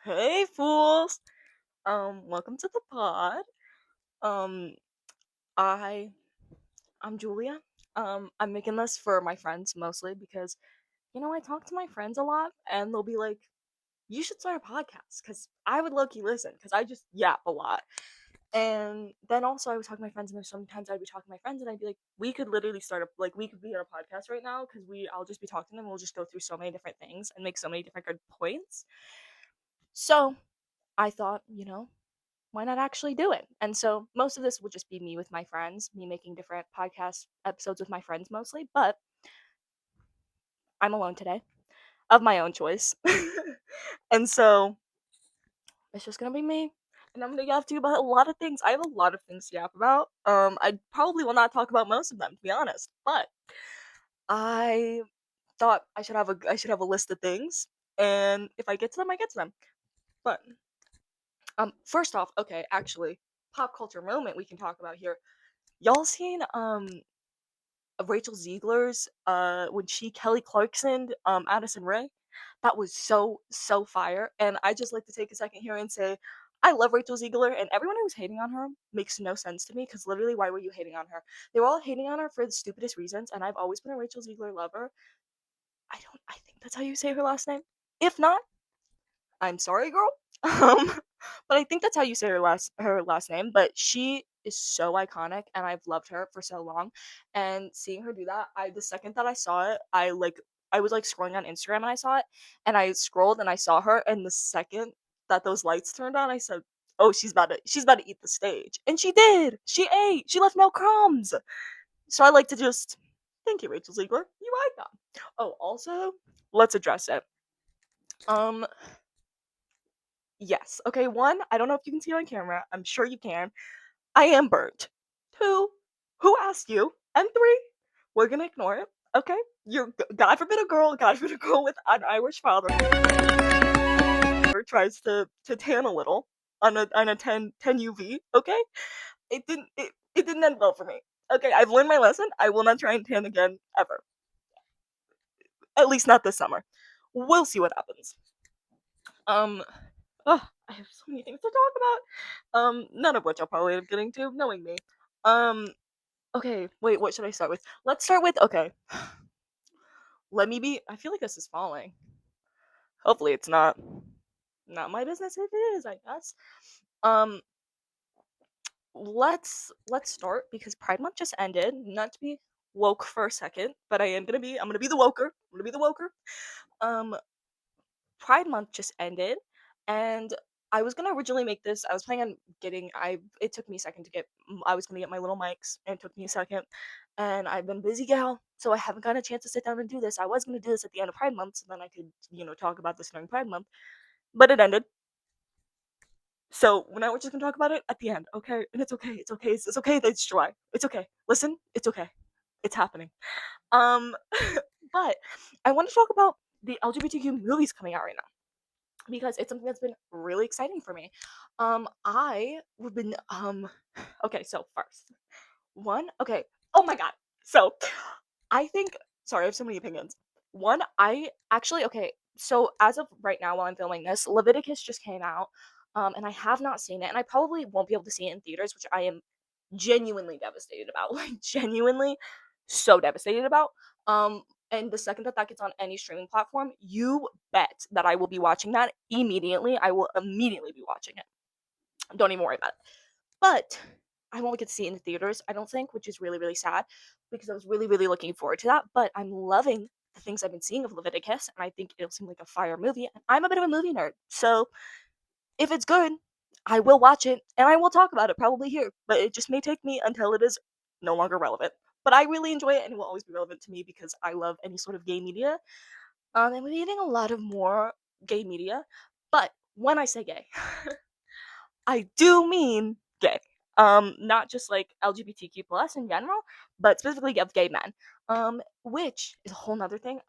Hey fools. Welcome to the pod. Um, I I'm Julia. I'm making this for my friends mostly because I talk to my friends a lot and they'll be like, "You should start a podcast," because I would low key listen because I just yap a lot. And then also I would talk to my friends and there's sometimes I'd be talking to my friends and I'd be like, "We could literally start a we could be on a podcast right now because I'll just be talking to them. We'll just go through so many different things and make so many different good points." So I thought, why not actually do it? And so most of this will just be me with my friends, me making different podcast episodes with my friends mostly, but I'm alone today of my own choice. And so it's just gonna be me. And I'm gonna yap to you about a lot of things. I have a lot of things to yap about. I probably will not talk about most of them, to be honest. But I thought I should have a list of things, and if I get to them, I get to them. But first off, okay, actually, pop culture moment we can talk about here. Y'all seen Rachel Zegler's when she Kelly Clarkson Addison Rae? That was so fire. And I just like to take a second here and say I love Rachel Zegler, and everyone who's hating on her makes no sense to me because literally, why were you hating on her? They were all hating on her for the stupidest reasons, and I've always been a Rachel Zegler lover. I think that's how you say her last name. If not, I'm sorry, girl. Um, but I think that's how you say her last name. But she is so iconic, and I've loved her for so long. And seeing her do that, the second that I saw it, I was like scrolling on Instagram and I saw it, and I scrolled and I saw her, and the second that those lights turned on, I said, "Oh, she's about to eat the stage," and she did. She ate. She left no crumbs. So I like to just thank you, Rachel Ziegler. You icon. Oh, also, let's address it. Um, Yes. Okay, one, I don't know if you can see it on camera. I'm sure you can. I am burnt. Two, who asked you? And three, we're gonna ignore it. Okay? God forbid a girl, God forbid a girl with an Irish father tries to tan a little on a 10 UV, okay? It didn't end well for me. Okay, I've learned my lesson. I will not try and tan again ever. At least not this summer. We'll see what happens. Um I have so many things to talk about. None of which I'll probably end up getting to, knowing me. Um, okay, wait, what should I start with? Let's start with okay. Let me be. I feel like this is falling. Hopefully, it's not. Not my business if it is, I guess. Um, let's start because Pride Month just ended. Not to be woke for a second, but I'm gonna be the woker. I'm gonna be the woker. Um, Pride Month just ended, and I was gonna originally make this. I was planning on getting. It took me a second to get. I was gonna get my little mics, and it took me a second. And I've been busy, gal, so I haven't gotten a chance to sit down and do this. I was gonna do this at the end of Pride Month, so then I could, talk about this during Pride Month. But it ended, so now we're just gonna talk about it at the end, okay? And it's okay. It's okay. It's okay that it's dry. It's okay. Listen, it's okay. It's happening. Um, but I want to talk about the LGBTQ movies coming out right now because it's something that's been really exciting for me. I have been okay, so first one, okay, oh my god. So I think sorry, I have so many opinions. One, I actually okay, so as of right now while I'm filming this, Leviticus just came out. And I have not seen it, and I probably won't be able to see it in theaters, which I am genuinely devastated about. Like genuinely so devastated about. And the second that that gets on any streaming platform, you bet that I will be watching that immediately. I will immediately be watching it. Don't even worry about it. But I won't get to see it in the theaters, I don't think, which is really, really sad because I was really, really looking forward to that. But I'm loving the things I've been seeing of Leviticus, and I think it'll seem like a fire movie. And I'm a bit of a movie nerd, so if it's good, I will watch it and I will talk about it probably here, but it just may take me until it is no longer relevant. But I really enjoy it and it will always be relevant to me because I love any sort of gay media. And we're getting a lot of more gay media. But when I say gay, I do mean gay. Not just like LGBTQ plus in general, but specifically of gay men. Which is a whole nother thing.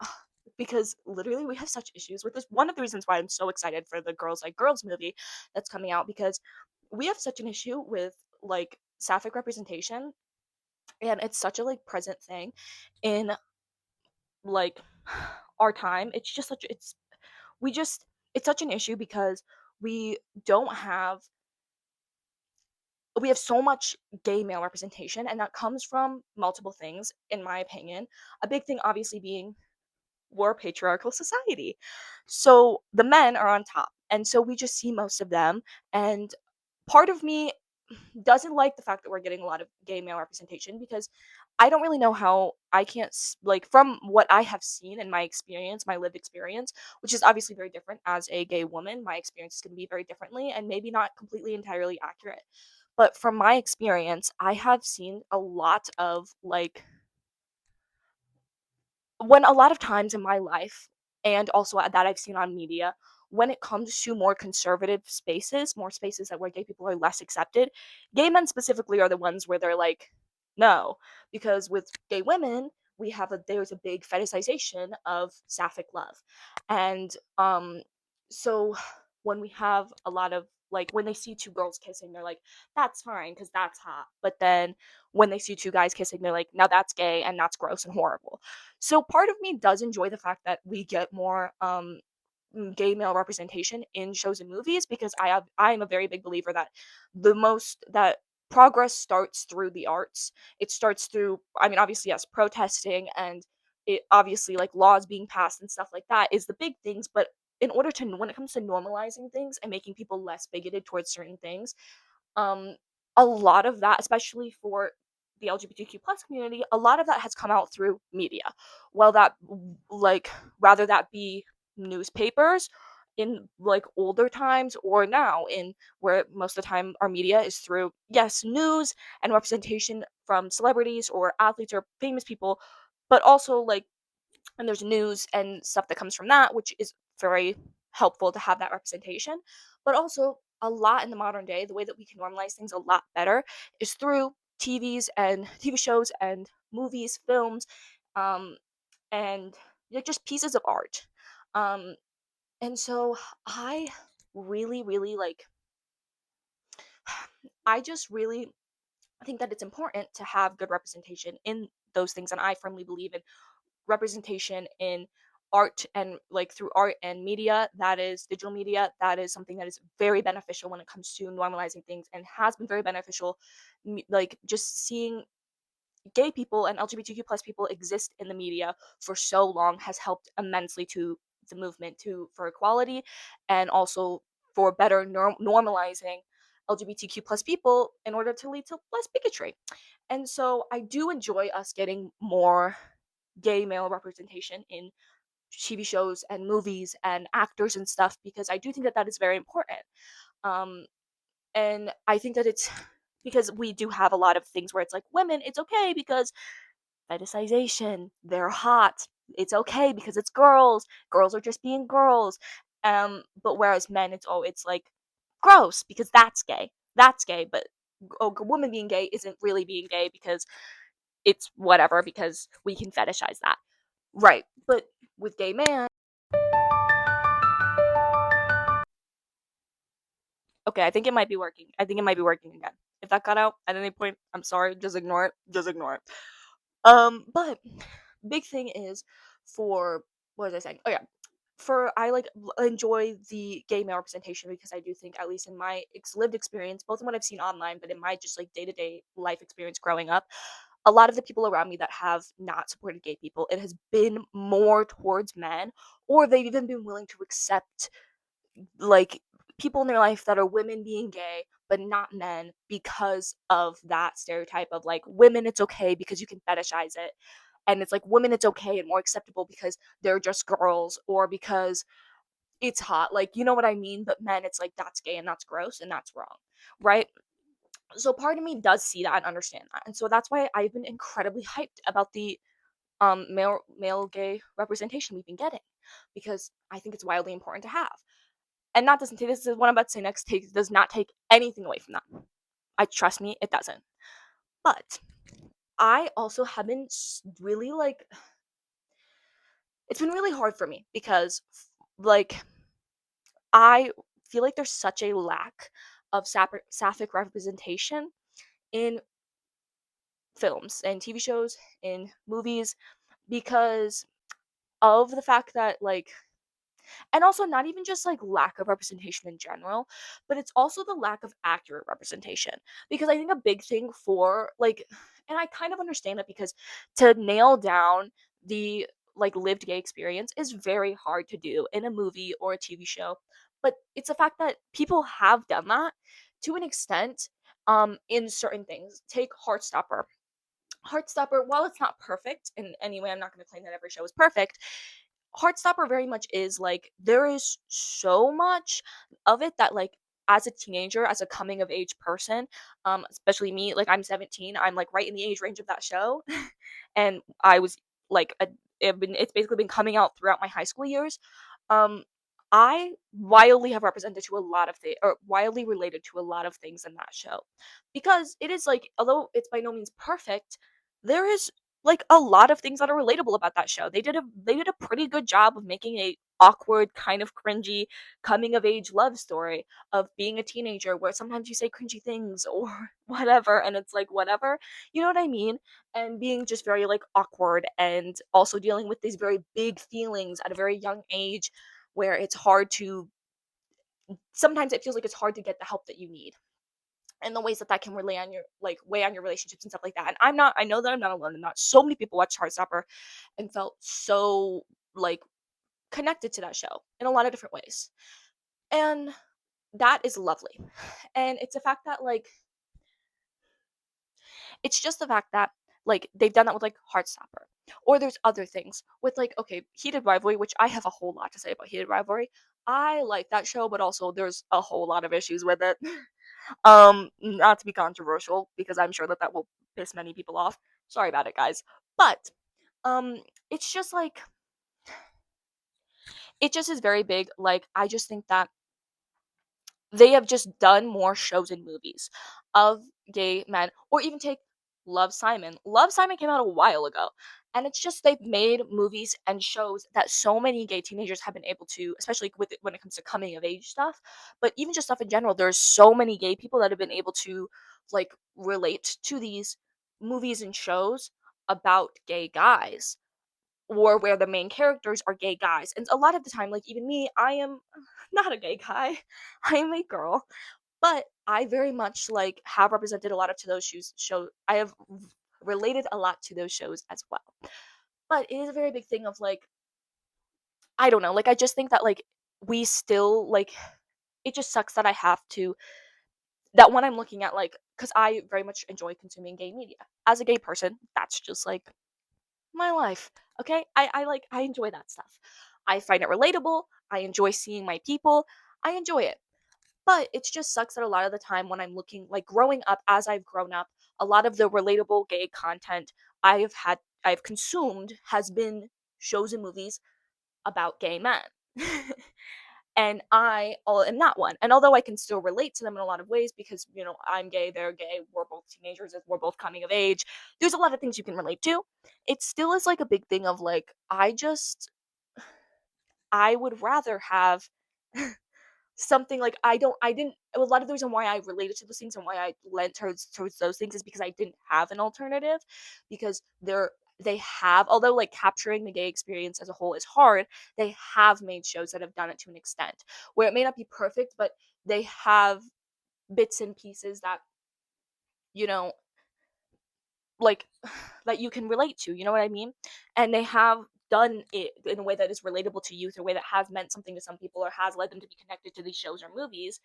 Because literally we have such issues with this. One of the reasons why I'm so excited for the Girls Like Girls movie that's coming out because we have such an issue with like sapphic representation, and it's such a like present thing in like our time. It's just such it's we just it's such an issue because we don't have we have so much gay male representation, and that comes from multiple things, in my opinion. A big thing obviously being we're a patriarchal society. So the men are on top. And so we just see most of them. And part of me doesn't like the fact that we're getting a lot of gay male representation because I don't really know how I can't like from what I have seen in my experience, my lived experience, which is obviously very different as a gay woman. My experience is going to be very differently and maybe not completely entirely accurate. But from my experience, I have seen a lot of like when a lot of times in my life and also that I've seen on media, when it comes to more conservative spaces, more spaces that where gay people are less accepted, gay men specifically are the ones where they're like, no, because with gay women, there's a big fetishization of sapphic love, and so when we have a lot of like when they see two girls kissing, they're like, that's fine because that's hot, but then when they see two guys kissing, they're like, now that's gay and that's gross and horrible. So part of me does enjoy the fact that we get more gay male representation in shows and movies because I am a very big believer that that progress starts through the arts. It starts through, I mean, obviously yes, protesting and it obviously like laws being passed and stuff like that is the big things, but in order to when it comes to normalizing things and making people less bigoted towards certain things, um, a lot of that, especially for the LGBTQ plus community, a lot of that has come out through media. Well, like rather that be newspapers in like older times or now in where most of the time our media is through yes news and representation from celebrities or athletes or famous people, but also like and there's news and stuff that comes from that, which is very helpful to have that representation. But also, a lot in the modern day, the way that we can normalize things a lot better is through TV shows and movies, films, um, and just pieces of art. Um, and so I really, really like, I just really think that it's important to have good representation in those things. And I firmly believe in representation in art and like through art and media that is digital media that is something that is very beneficial when it comes to normalizing things and has been very beneficial like just seeing gay people and lgbtq plus people exist in the media for so long has helped immensely to the movement to for equality and also for better normalizing lgbtq plus people in order to lead to less bigotry. And so I do enjoy us getting more gay male representation in TV shows and movies and actors and stuff because I do think that that is very important. Um, and I think that it's because we do have a lot of things where it's like women, it's okay because fetishization, they're hot. It's okay because it's girls. Girls are just being girls. But whereas men, it's like gross because that's gay. That's gay, but a woman being gay isn't really being gay because it's whatever because we can fetishize that. Right. But with gay man, okay, I think it might be working. I think it might be working again. If that cut out at any point, I'm sorry. Just ignore it. Just ignore it. But big thing is for what was I saying? Oh yeah, for I like enjoy the gay male representation because I do think, at least in my lived experience, both in what I've seen online, but in my just like day to day life experience growing up, a lot of the people around me that have not supported gay people, it has been more towards men, or they've even been willing to accept like people in their life that are women being gay but not men because of that stereotype of like women it's okay because you can fetishize it, and it's like women it's okay and more acceptable because they're just girls or because it's hot, like you know what I mean, but men it's like that's gay and that's gross and that's wrong, right? So part of me does see that and understand that, and so that's why I've been incredibly hyped about the male gay representation we've been getting because I think it's wildly important to have. And that doesn't take this is what I'm about to say next does not take anything away from that. I trust me, it doesn't. But I also have been really like it's been really hard for me because like I feel like there's such a lack of sapphic representation in films and TV shows, in movies, because of the fact that like And also not even just like lack of representation in general, but it's also the lack of accurate representation. Because I think a big thing for like, and I kind of understand it because to nail down the like lived gay experience is very hard to do in a movie or a TV show. But it's the fact that people have done that to an extent in certain things. Take Heartstopper. Heartstopper, while it's not perfect in any way, I'm not going to claim that every show is perfect. Heartstopper very much is like there is so much of it that like as a teenager, as a coming of age person, especially me, like I'm 17, I'm like right in the age range of that show, and I was like it's basically been coming out throughout my high school years. Um, I wildly have represented to a lot of things, or wildly related to a lot of things in that show, because it is like although it's by no means perfect, there is like a lot of things that are relatable about that show. They did a pretty good job of making a awkward, kind of cringy coming of age love story of being a teenager where sometimes you say cringy things or whatever and it's like whatever. You know what I mean? And being just very like awkward and also dealing with these very big feelings at a very young age where it's hard to sometimes it feels like it's hard to get the help that you need and the ways that that can relay on your like weigh on your relationships and stuff like that. And I know that I'm not alone in that. So many people watched Heartstopper and felt so like connected to that show in a lot of different ways. And that is lovely. And it's a fact that like it's just the fact that like they've done that with like Heartstopper. Or there's other things with like okay, Heated Rivalry, which I have a whole lot to say about Heated Rivalry. I like that show, but also there's a whole lot of issues with it. Not to be controversial because I'm sure that that will piss many people off. Sorry about it, guys. But um it's just like it just is very big. Like I just think that they have just done more shows and movies of gay men, or even take Love Simon. Love Simon came out a while ago, and it's just they've made movies and shows that so many gay teenagers have been able to, especially with it, when it comes to coming of age stuff, but even just stuff in general. There's so many gay people that have been able to like relate to these movies and shows about gay guys or where the main characters are gay guys. And a lot of the time, like even me, I am not a gay guy. I am a girl, but I very much like have represented a lot of to those show. I have related a lot to those shows as well. But it is a very big thing of like I don't know, like I just think that like we still like it just sucks that I have to that when I'm looking at like cuz I very much enjoy consuming gay media. As a gay person, that's just like my life. Okay? I like I enjoy that stuff. I find it relatable. I enjoy seeing my people. I enjoy it. But it just sucks that a lot of the time when I'm looking like growing up as I've grown up, a lot of the relatable gay content I've consumed has been shows and movies about gay men. And I all am not one. And although I can still relate to them in a lot of ways because, you know, I'm gay, they're gay, we're both teenagers, we're both coming of age. There's a lot of things you can relate to. It still is like a big thing of like I would rather have something like I didn't a lot of the reason why I related to those things and why I lent towards those things is because I didn't have an alternative because they have although like capturing the gay experience as a whole is hard, they have made shows that have done it to an extent where it may not be perfect, but they have bits and pieces that you know like that you can relate to, you know what I mean? And they have done it in a way that is relatable to youth, or a way that has meant something to some people, or has led them to be connected to these shows or movies.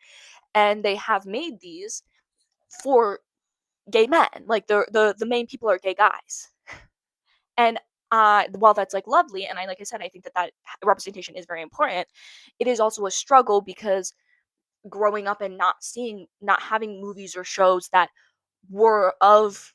And they have made these for gay men. Like the main people are gay guys. And while that's like lovely, and I like I said, I think that that representation is very important. It is also a struggle because growing up and not having movies or shows that were of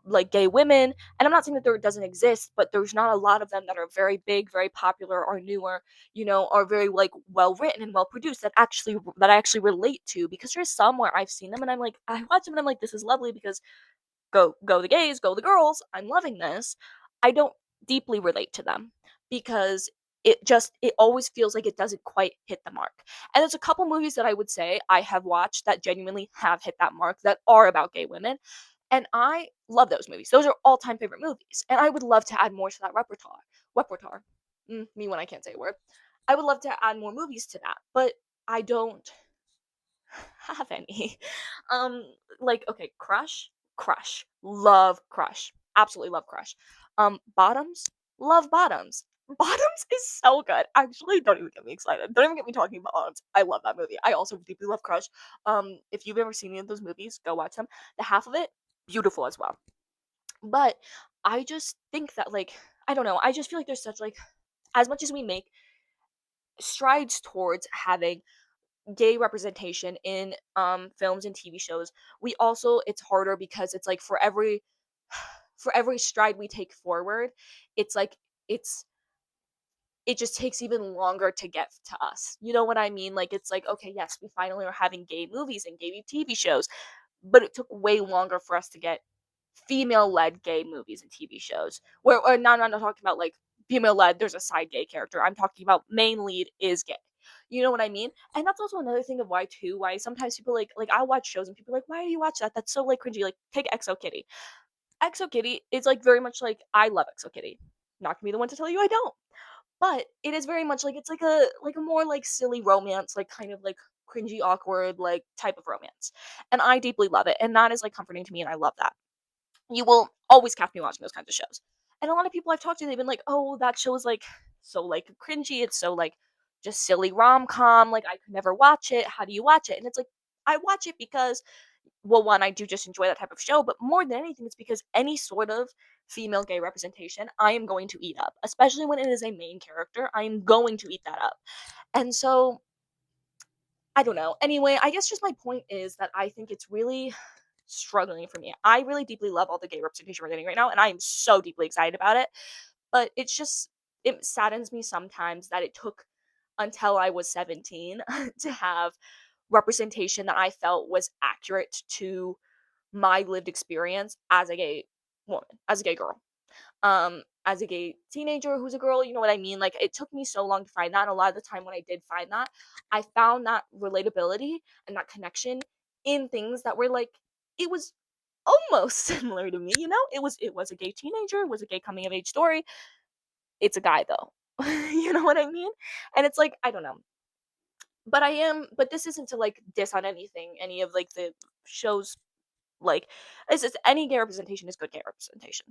like gay women, and I'm not saying that there doesn't exist, but there's not a lot of them that are very big, very popular, or newer, you know, are very like well written and well produced that I actually relate to, because there's some where I've seen them and I'm like I watch them and I'm like this is lovely because go the gays, go the girls, I'm loving this. I don't deeply relate to them because it always feels like it doesn't quite hit the mark. And there's a couple movies that I would say I have watched that genuinely have hit that mark that are about gay women. And I love those movies. Those are all-time favorite movies. And I would love to add more to that repertoire. Repertoire. Me when I can't say a word. I would love to add more movies to that, but I don't have any. Um, like, okay, Crush, absolutely love Crush. Bottoms, love Bottoms. Bottoms is so good. Actually, don't even get me excited. Don't even get me talking about Bottoms. I love that movie. I also deeply love Crush. If you've ever seen any of those movies, go watch them. The half of it, beautiful as well. But I just think that, like, I don't know. I just feel like there's such, like, as much as we make strides towards having gay representation in films and TV shows, we also, it's harder because it's like for every stride we take forward, it's like it's it just takes even longer to get to us. You know what I mean? Like, it's like, okay, yes, we finally are having gay movies and gay TV shows, but it took way longer for us to get female-led gay movies and TV shows. Where, or no, I'm not talking about like female-led. There's a side gay character. I'm talking about main lead is gay. You know what I mean? And that's also another thing of why too. Why sometimes people like I watch shows and people are like, why do you watch that? That's so like cringy. Like, take Exo Kitty. Exo Kitty is like very much like, I love Exo Kitty. Not gonna be the one to tell you I don't. But it is very much like, it's like a more like silly romance, like kind of like cringy, awkward, like type of romance. And I deeply love it. And that is like comforting to me, and I love that. You will always catch me watching those kinds of shows. And a lot of people I've talked to, they've been like, "Oh, that show is like so like cringy. It's so like just silly rom com. Like, I could never watch it. How do you watch it?" And it's like, I watch it because, well, one, I do just enjoy that type of show, but more than anything, it's because any sort of female gay representation, I am going to eat up, especially when it is a main character. I am going to eat that up. And so, I don't know. Anyway, I guess just my point is that I think it's really struggling for me. I really deeply love all the gay representation we're getting right now, and I am so deeply excited about it. But it's just, it saddens me sometimes that it took until I was 17 to have representation that I felt was accurate to my lived experience as a gay woman, as a gay girl, as a gay teenager who's a girl. You know what I mean? Like, it took me so long to find that, and a lot of the time when I did find that, I found that relatability and that connection in things that were like, it was almost similar to me. It was a gay teenager, it was a gay coming of age story. It's a guy though. You know what I mean? And it's like, I don't know. But this isn't to like diss on anything, any of like the shows. Like, it's just any gay representation is good gay representation.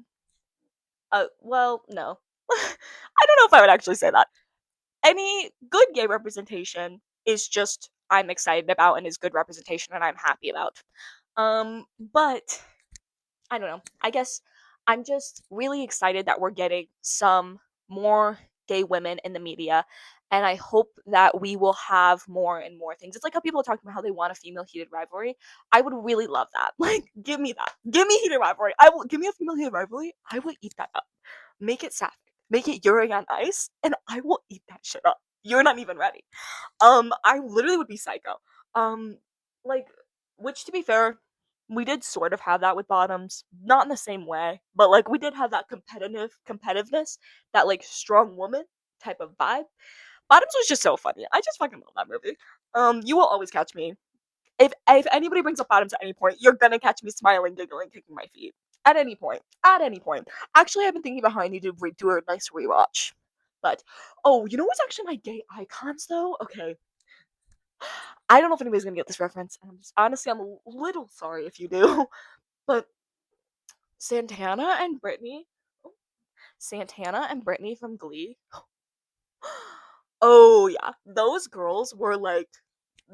Well, no. I don't know if I would actually say that. Any good gay representation is just, I'm excited about, and is good representation and I'm happy about. But I don't know. I guess I'm just really excited that we're getting some more gay women in the media. And I hope that we will have more and more things. It's like how people are talking about how they want a female heated rivalry. I would really love that. Like, give me that. Give me heated rivalry. I will give me a female heated rivalry. I will eat that up. Make it sapphic. Make it Yuri on ice, and I will eat that shit up. You're not even ready. I literally would be psycho. Um, like, which, to be fair, we did sort of have that with Bottoms, not in the same way, but like we did have that competitiveness, that like strong woman type of vibe. Bottoms was just so funny. I just fucking love that movie. You will always catch me. If anybody brings up Bottoms at any point, you're gonna catch me smiling, giggling, kicking my feet. At any point. At any point. Actually, I've been thinking about how I need to do a nice rewatch. But, oh, you know what's actually my gay icons though? Okay, I don't know if anybody's gonna get this reference. Honestly, I'm a little sorry if you do. But Santana and Brittany, Santana and Brittany from Glee. Oh yeah, those girls were like,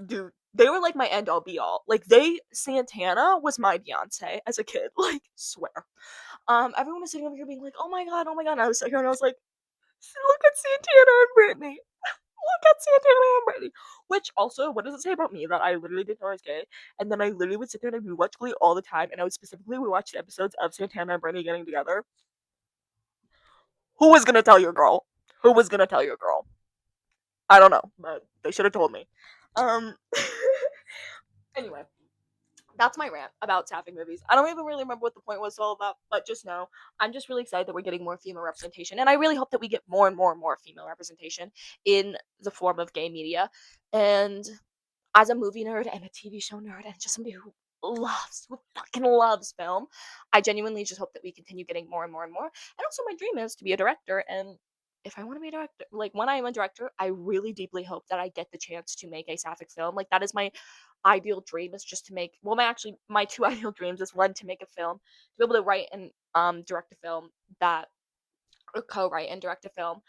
dude, they were like my end all be all. Like, Santana was my Beyonce as a kid. Like, swear. Everyone was sitting over here being like, oh my god, oh my god. And I was sitting here and I was like, look at Santana and Brittany. Look at Santana and Brittany. Which also, what does it say about me that I literally didn't know I was gay? And then I literally would sit there and I would watch Glee all the time, and I would specifically watch the episodes of Santana and Brittany getting together. Who was gonna tell your girl? Who was gonna tell your girl? I don't know, but they should have told me. Um. Anyway, that's my rant about sapphic movies. I don't even really remember what the point was all about, but just know I'm just really excited that we're getting more female representation, and I really hope that we get more and more and more female representation in the form of gay media. And as a movie nerd and a TV show nerd and just somebody who fucking loves film, I genuinely just hope that we continue getting more and more and more. And also, my dream is to be a director and if I want to be a director, like when I am a director, I really deeply hope that I get the chance to make a sapphic film. Like that is my ideal dream, is just to make, well, my two ideal dreams is one, to make a film, to be able to write and direct a film that, or co-write and direct a film,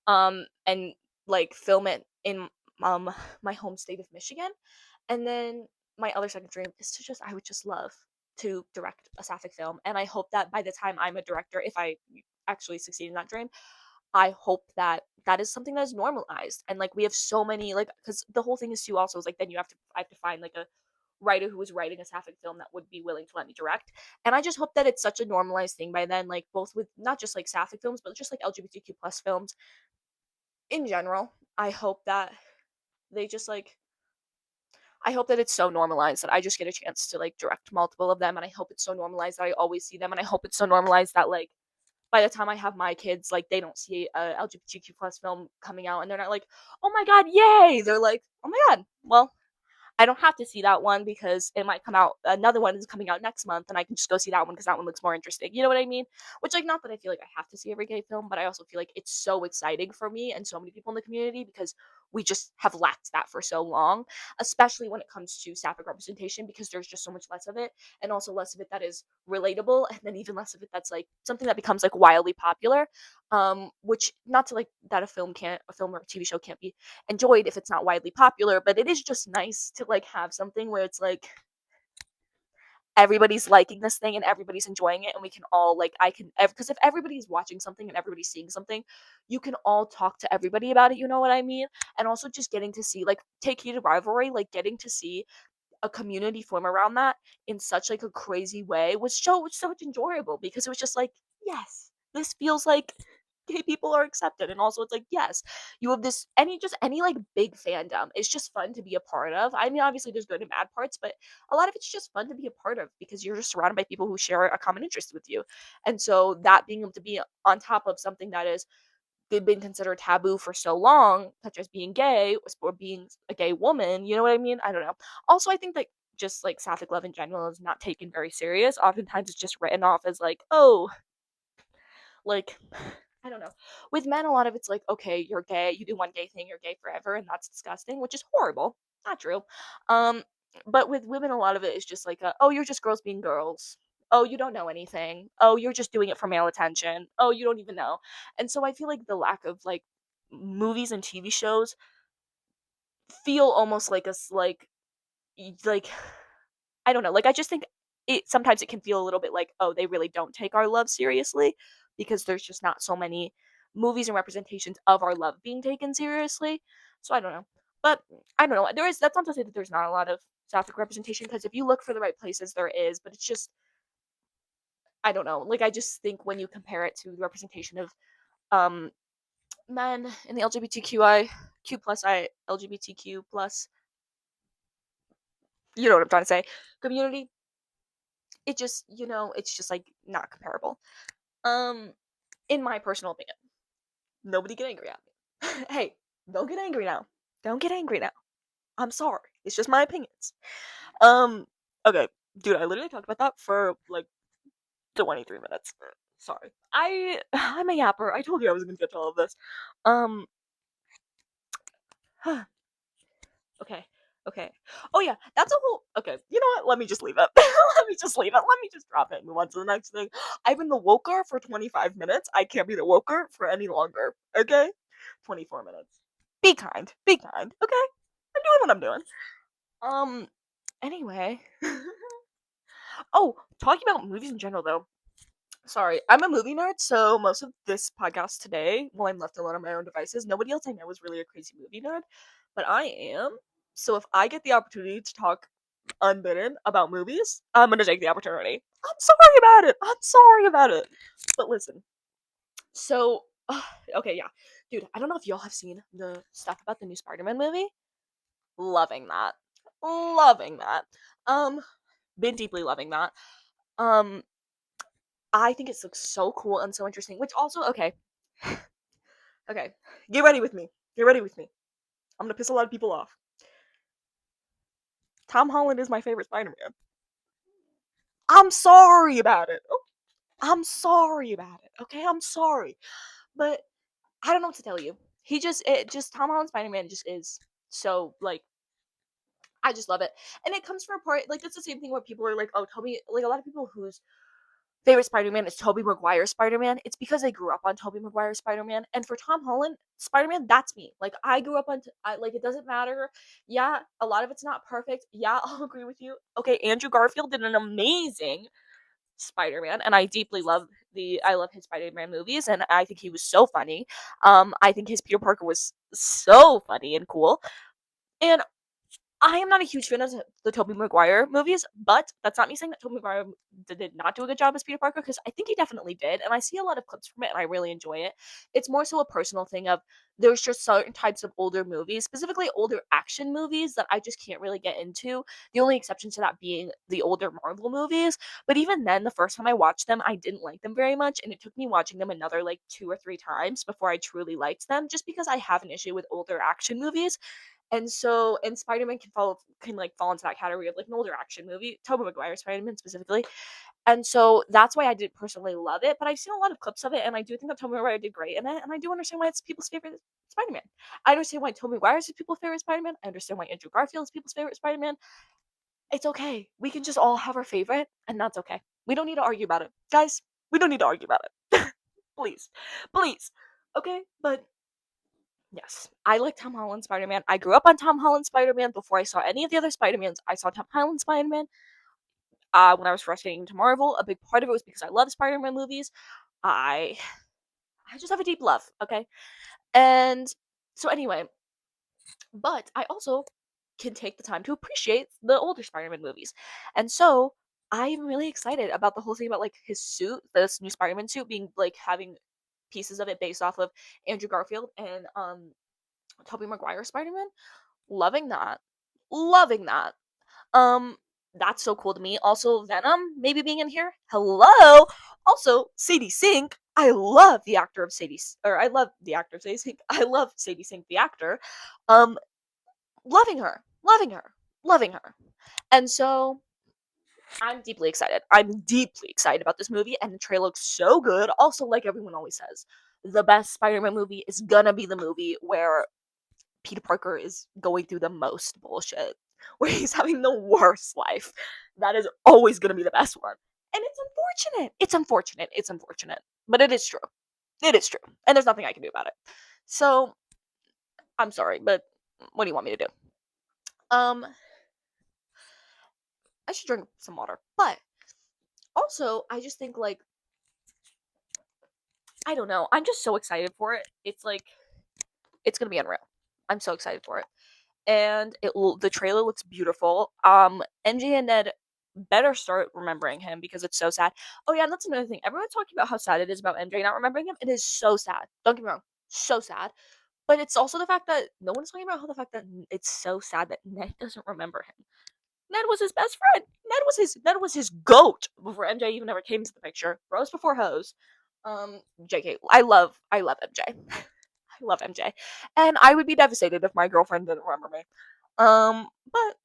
and like film it in um my home state of Michigan. And then my other second dream is to just, I would just love to direct a sapphic film, and I hope that by the time I'm a director, if I actually succeed in that dream, I hope that that is something that is normalized. And like we have so many, like, because the whole thing is too also is like, then I have to find like a writer who is writing a sapphic film that would be willing to let me direct. And I just hope that it's such a normalized thing by then, like both with not just like sapphic films, but just like LGBTQ plus films in general. I hope that they just like, I hope that it's so normalized that I just get a chance to like direct multiple of them, and I hope it's so normalized that I always see them, and I hope it's so normalized that like by the time I have my kids, like they don't see a LGBTQ plus film coming out and they're not like, oh my god, yay! They're like, oh my god, well, I don't have to see that one because it might come out. Another one is coming out next month, and I can just go see that one because that one looks more interesting. You know what I mean? Which, like, not that I feel like I have to see every gay film, but I also feel like it's so exciting for me and so many people in the community because we just have lacked that for so long, especially when it comes to sapphic representation, because there's just so much less of it, and also less of it that is relatable, and then even less of it that's like something that becomes like wildly popular. Which, not to like that a film or a TV show can't be enjoyed if it's not widely popular, but it is just nice to like have something where it's like everybody's liking this thing and everybody's enjoying it, and we can all like, because if everybody's watching something and everybody's seeing something, you can all talk to everybody about it, you know what I mean? And also just getting to see, like, take heated rivalry, like getting to see a community form around that in such like a crazy way was so much enjoyable, because it was just like, yes, this feels like gay people are accepted. And also it's like, yes, you have this, any like big fandom, it's just fun to be a part of. I mean, obviously there's good and bad parts, but a lot of it's just fun to be a part of because you're just surrounded by people who share a common interest with you. And so that being able to be on top of something that is, they've been considered taboo for so long, such as being gay or being a gay woman. You know what I mean? I don't know. Also, I think that just like sapphic love in general is not taken very serious. Oftentimes, it's just written off as like, oh, like, I don't know. With men, a lot of it's like, okay, you're gay, you do one gay thing, you're gay forever, and that's disgusting, which is horrible. Not true. Um, but with women, a lot of it is just like, oh, you're just girls being girls. Oh, you don't know anything. Oh, you're just doing it for male attention. Oh, you don't even know. And so I feel like the lack of like movies and TV shows feel almost like like, I don't know. Like, I just think it sometimes it can feel a little bit like, oh, they really don't take our love seriously because there's just not so many movies and representations of our love being taken seriously. So I don't know. But I don't know. That's not to say that there's not a lot of sapphic representation, because if you look for the right places there is, but it's just, I don't know. Like, I just think when you compare it to the representation of um men in the LGBTQ plus, you know what I'm trying to say, community, it just, it's just like not comparable. Um, in my personal opinion, nobody get angry at me. Hey, don't get angry now. Don't get angry now. I'm sorry. It's just my opinions. Um, okay, dude, I literally talked about that for like 23 minutes. Sorry. I'm a yapper. I told you I was gonna get to all of this. Um, okay. Okay. Oh yeah, that's a whole. Okay, you know what? Let me just leave it. Let me just leave it. Let me just drop it and move on to the next thing. I've been the woker for 25 minutes. I can't be the woker for any longer. Okay, 24 minutes. Be kind. Be kind. Okay, I'm doing what I'm doing. Um. Anyway. Oh, talking about movies in general though. Sorry, I'm a movie nerd, so most of this podcast today, while I'm left alone on my own devices, nobody else I know is really a crazy movie nerd, but I am. So if I get the opportunity to talk unbidden about movies, I'm gonna take the opportunity. I'm sorry about it. I'm sorry about it. But listen, so okay, yeah, dude, I don't know if y'all have seen the stuff about the new Spider-Man movie. Loving that. Loving that. Um, been deeply loving that. Um, I think it looks so cool and so interesting. Which also, okay, okay, get ready with me. Get ready with me. I'm gonna piss a lot of people off. Tom Holland is my favorite Spider-Man. I'm sorry about it. Oh, I'm sorry about it. Okay, I'm sorry, but I don't know what to tell you. It just Tom Holland Spider-Man just is so, like, I just love it. And it comes from a part, like, it's the same thing where people are like, oh, Toby, like, a lot of people whose favorite Spider-Man is Tobey Maguire's Spider-Man. It's because they grew up on Tobey Maguire's Spider-Man. And for Tom Holland Spider-Man, that's me. Like, I grew up on, like, it doesn't matter. Yeah, a lot of it's not perfect. Yeah, I'll agree with you. Okay, Andrew Garfield did an amazing Spider-Man, and I love his Spider-Man movies, and I think he was so funny. I think his Peter Parker was so funny and cool. And I am not a huge fan of the Tobey Maguire movies, but that's not me saying that Tobey Maguire did not do a good job as Peter Parker, because I think he definitely did, and I see a lot of clips from it, and I really enjoy it. It's more so a personal thing of there's just certain types of older movies, specifically older action movies, that I just can't really get into. The only exception to that being the older Marvel movies, but even then, the first time I watched them, I didn't like them very much, and it took me watching them another like 2 or 3 times before I truly liked them, just because I have an issue with older action movies. And Spider-Man like fall into that category of like an older action movie, Tobey Maguire Spider-Man specifically. And so that's why I didn't personally love it, but I've seen a lot of clips of it, and I do think that Tobey Maguire did great in it, and I do understand why it's people's favorite Spider-Man. I understand why Tobey Maguire is people's favorite Spider-Man. I understand why Andrew Garfield is people's favorite Spider-Man. It's okay. We can just all have our favorite, and that's okay. We don't need to argue about it. Guys, we don't need to argue about it. Please. Please. Okay? But yes, I like Tom Holland Spider-Man. I grew up on Tom Holland Spider-Man before I saw any of the other Spider-Mans. I saw Tom Holland Spider-Man when I was first getting into Marvel. A big part of it was because I love Spider-Man movies. I I just have a deep love, okay? And so anyway, but I also can take the time to appreciate the older Spider-Man movies. And so I'm really excited about the whole thing about like his suit, this new Spider-Man suit being like having pieces of it based off of Andrew Garfield and Tobey Maguire Spider-Man. Loving that. Loving that. Um, that's so cool to me. Also, Venom maybe being in here. Hello. Also, Sadie Sink. I love the actor of Sadie Sink. I love Sadie Sink, the actor. Um, loving her, loving her, loving her. And so I'm deeply excited. I'm deeply excited about this movie, and the trailer looks so good. Also, like everyone always says, the best Spider-Man movie is gonna be the movie where Peter Parker is going through the most bullshit, where he's having the worst life. That is always going to be the best one. And it's unfortunate. It's unfortunate. It's unfortunate. But it is true. It is true. And there's nothing I can do about it. So, I'm sorry, but what do you want me to do? Um, I should drink some water. But also, I just think, like, I don't know. I'm just so excited for it. It's like, it's going to be unreal. I'm so excited for it. And the trailer looks beautiful. MJ and Ned better start remembering him because it's so sad. Oh yeah, and that's another thing. Everyone's talking about how sad it is about MJ not remembering him. It is so sad. Don't get me wrong, so sad. But it's also the fact that no one's talking about how the fact that it's so sad that Ned doesn't remember him. Ned was his best friend. Ned was his goat before MJ even ever came into the picture. Rose before hose. JK, I love MJ. I love MJ. And I would be devastated if my girlfriend didn't remember me. But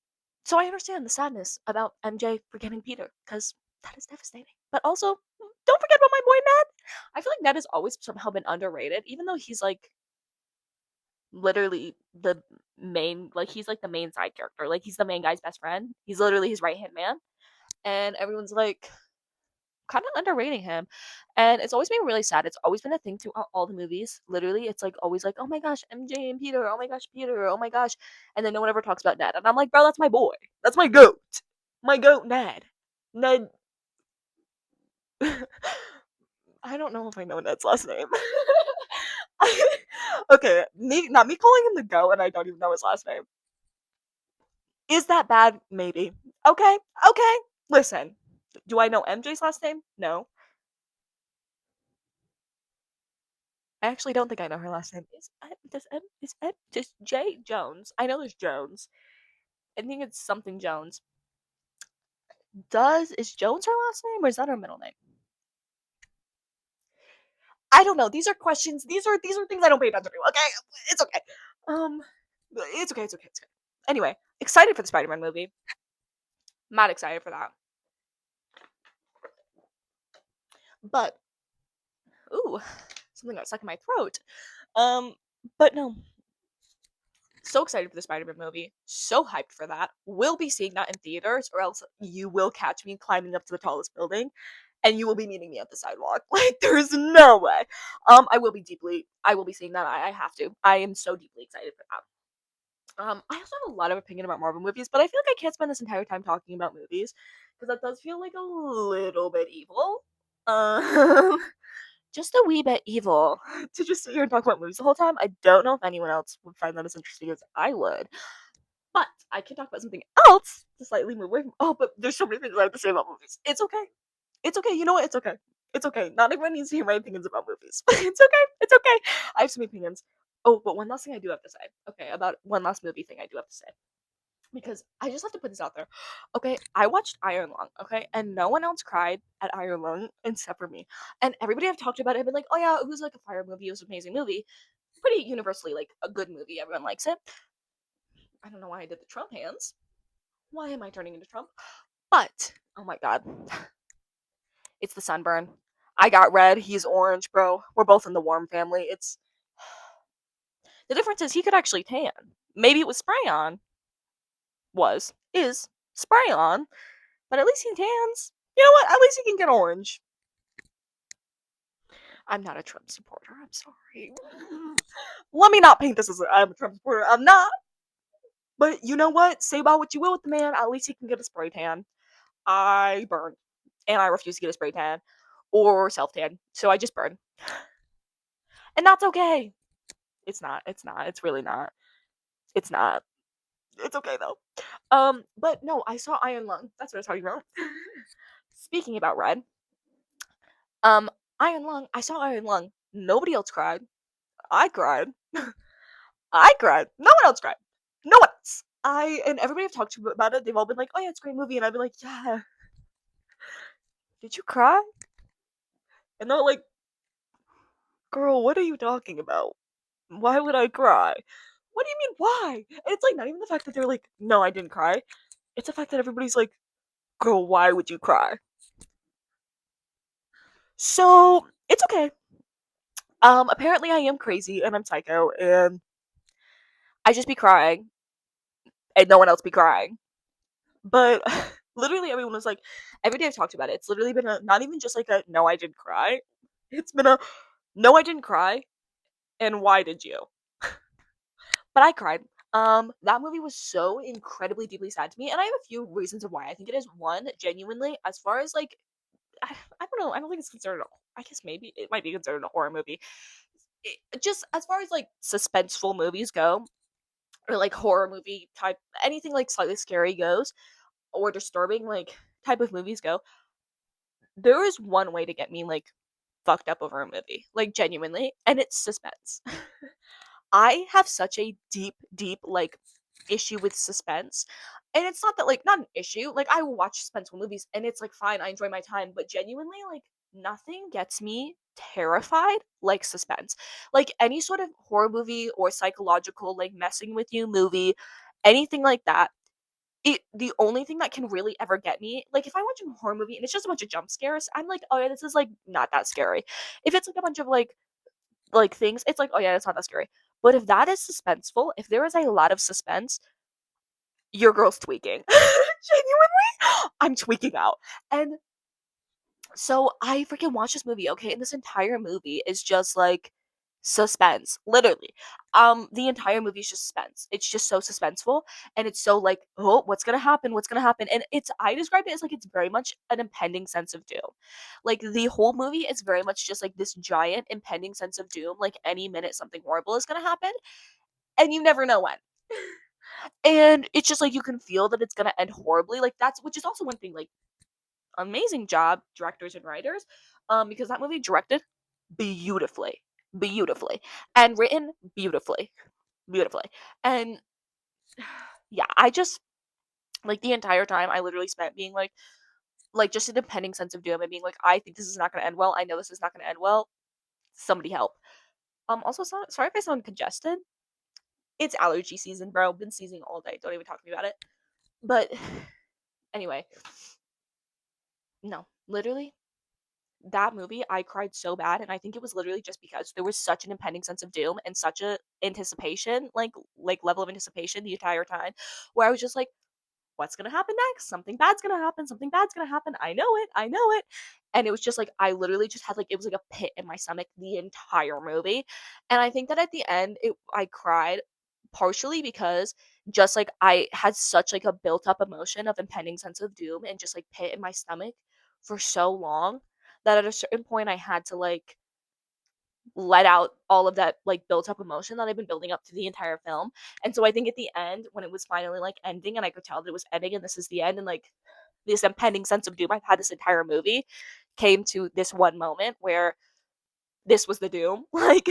so I understand the sadness about MJ forgetting Peter, because that is devastating. But also, don't forget about my boy Ned. I feel like Ned has always somehow been underrated, even though he's like literally the main, like he's like the main side character. Like he's the main guy's best friend. He's literally his right hand man. And everyone's like, kind of underrating him. And it's always been really sad. It's always been a thing throughout all the movies. Literally, it's like always like, oh my gosh, MJ and Peter, oh my gosh, Peter, oh my gosh. And then no one ever talks about Ned. And I'm like, bro, that's my boy. That's my goat. My goat, Ned. Ned. I don't know if I know Ned's last name. Okay, not me calling him the goat, and I don't even know his last name. Is that bad? Maybe. Okay, okay. Listen, do I know MJ's last name? No. I actually don't think I know her last name. Is just J Jones? I know there's Jones. I think it's something Jones. Is Jones her last name, or is that her middle name? I don't know. These are questions. These are things I don't pay attention to. Okay, it's okay. Um, it's okay. It's okay. It's okay. Anyway, excited for the Spider-Man movie. Mad excited for that. But ooh, something got stuck in my throat. Um, but no, so excited for the Spider-Man movie. So hyped for that. Will be seeing that in theaters, or else you will catch me climbing up to the tallest building, and you will be meeting me at the sidewalk. Like, there's no way. I will be seeing that. I have to. I am so deeply excited for that. I also have a lot of opinion about Marvel movies, but I feel like I can't spend this entire time talking about movies because that does feel like a little bit evil. Um, just a wee bit evil to just sit here and talk about movies the whole time. I don't know if anyone else would find that as interesting as I would, but I can talk about something else to slightly move away from. Oh, but there's so many things I have to say about movies. It's okay. It's okay. You know what? It's okay. It's okay. Not everyone needs to hear my opinions about movies. It's okay. It's okay. I have some opinions. Oh, but one last thing I do have to say. Okay, about one last movie thing I do have to say. Because I just have to put this out there. Okay, I watched Iron Lung, okay? And no one else cried at Iron Lung except for me. And everybody I've talked about it have been like, oh yeah, it was like a fire movie, it was an amazing movie. Pretty universally like a good movie, everyone likes it. I don't know why I did the Trump hands. Why am I turning into Trump? But, oh my god, it's the sunburn. I got red, he's orange, bro. We're both in the warm family. It's the difference is he could actually tan. Maybe it was spray on. Is spray on, but at least he tans. You know what? At least he can get orange. I'm not a Trump supporter. I'm sorry. Let me not paint this as I'm a Trump supporter. I'm not. But you know what? Say about what you will with the man. At least he can get a spray tan. I burn, and I refuse to get a spray tan or self tan. So I just burn, and that's okay. It's not. It's not. It's really not. It's not. It's okay though. But no, I saw Iron Lung. That's what I was talking about. Speaking about red, um, Iron Lung. I saw Iron Lung. Nobody else cried. I cried. I cried. No one else cried. No one else. I and everybody I've talked to about it, they've all been like, "Oh yeah, it's a great movie," and I've been like, "Yeah." Did you cry? And they're like, "Girl, what are you talking about? Why would I cry?" What do you mean why? And it's like not even the fact that they're like, "No, I didn't cry." It's the fact that everybody's like, "Girl, why would you cry?" So it's okay. Apparently I am crazy and I'm psycho and I just be crying and no one else be crying. But literally everyone was like, every day I've talked about it, it's literally been a not even just like a no, I didn't cry. It's been a no, I didn't cry, and why did you? But I cried. That movie was so incredibly deeply sad to me, and I have a few reasons of why I think it is. One, genuinely, as far as like, I don't know, I don't think it's considered. I guess maybe it might be considered a horror movie. Just as far as like suspenseful movies go, or like horror movie type, anything like slightly scary goes, or disturbing like type of movies go, there is one way to get me like fucked up over a movie, like genuinely, and it's suspense. I have such a deep like issue with suspense. And it's not that like not an issue. Like I will watch suspenseful movies and it's like fine, I enjoy my time, but genuinely like nothing gets me terrified like suspense. Like any sort of horror movie or psychological like messing with you movie, anything like that, the only thing that can really ever get me, like if I watch a horror movie and it's just a bunch of jump scares, I'm like, oh yeah, this is like not that scary. If it's like a bunch of like things, it's like, oh yeah, it's not that scary. But if that is suspenseful, if there is a lot of suspense, your girl's tweaking. Genuinely, I'm tweaking out. And so I freaking watched this movie, okay, and this entire movie is just like suspense, literally. The entire movie is just suspense. It's just so suspenseful, and it's so like, oh, what's gonna happen? What's gonna happen? And it's I described it as like it's very much an impending sense of doom. Like the whole movie is very much just like this giant impending sense of doom. Like any minute something horrible is gonna happen, and you never know when. And it's just like you can feel that it's gonna end horribly. Like that's which is also one thing. Like amazing job, directors and writers, because that movie directed beautifully, beautifully, and written beautifully, beautifully. And yeah, I just like the entire time I literally spent being like just an impending sense of doom and being like, I think this is not going to end well. I know this is not going to end well. Somebody help. Also, sorry if I sound congested. It's allergy season, bro. Been sneezing all day. Don't even talk to me about it. But anyway, no, literally, that movie, I cried so bad, and I think it was literally just because there was such an impending sense of doom and such a anticipation, level of anticipation the entire time, where I was just like, what's gonna happen next? Something bad's gonna happen. Something bad's gonna happen. I know it. I know it. And it was just like I literally just had like it was like a pit in my stomach the entire movie. And I think that at the end, I cried partially because just like I had such like a built up emotion of impending sense of doom and just like pit in my stomach for so long that at a certain point I had to like let out all of that like built up emotion that I've been building up through the entire film. And so I think at the end, when it was finally like ending and I could tell that it was ending and this is the end, and like this impending sense of doom I've had this entire movie came to this one moment where this was the doom. Like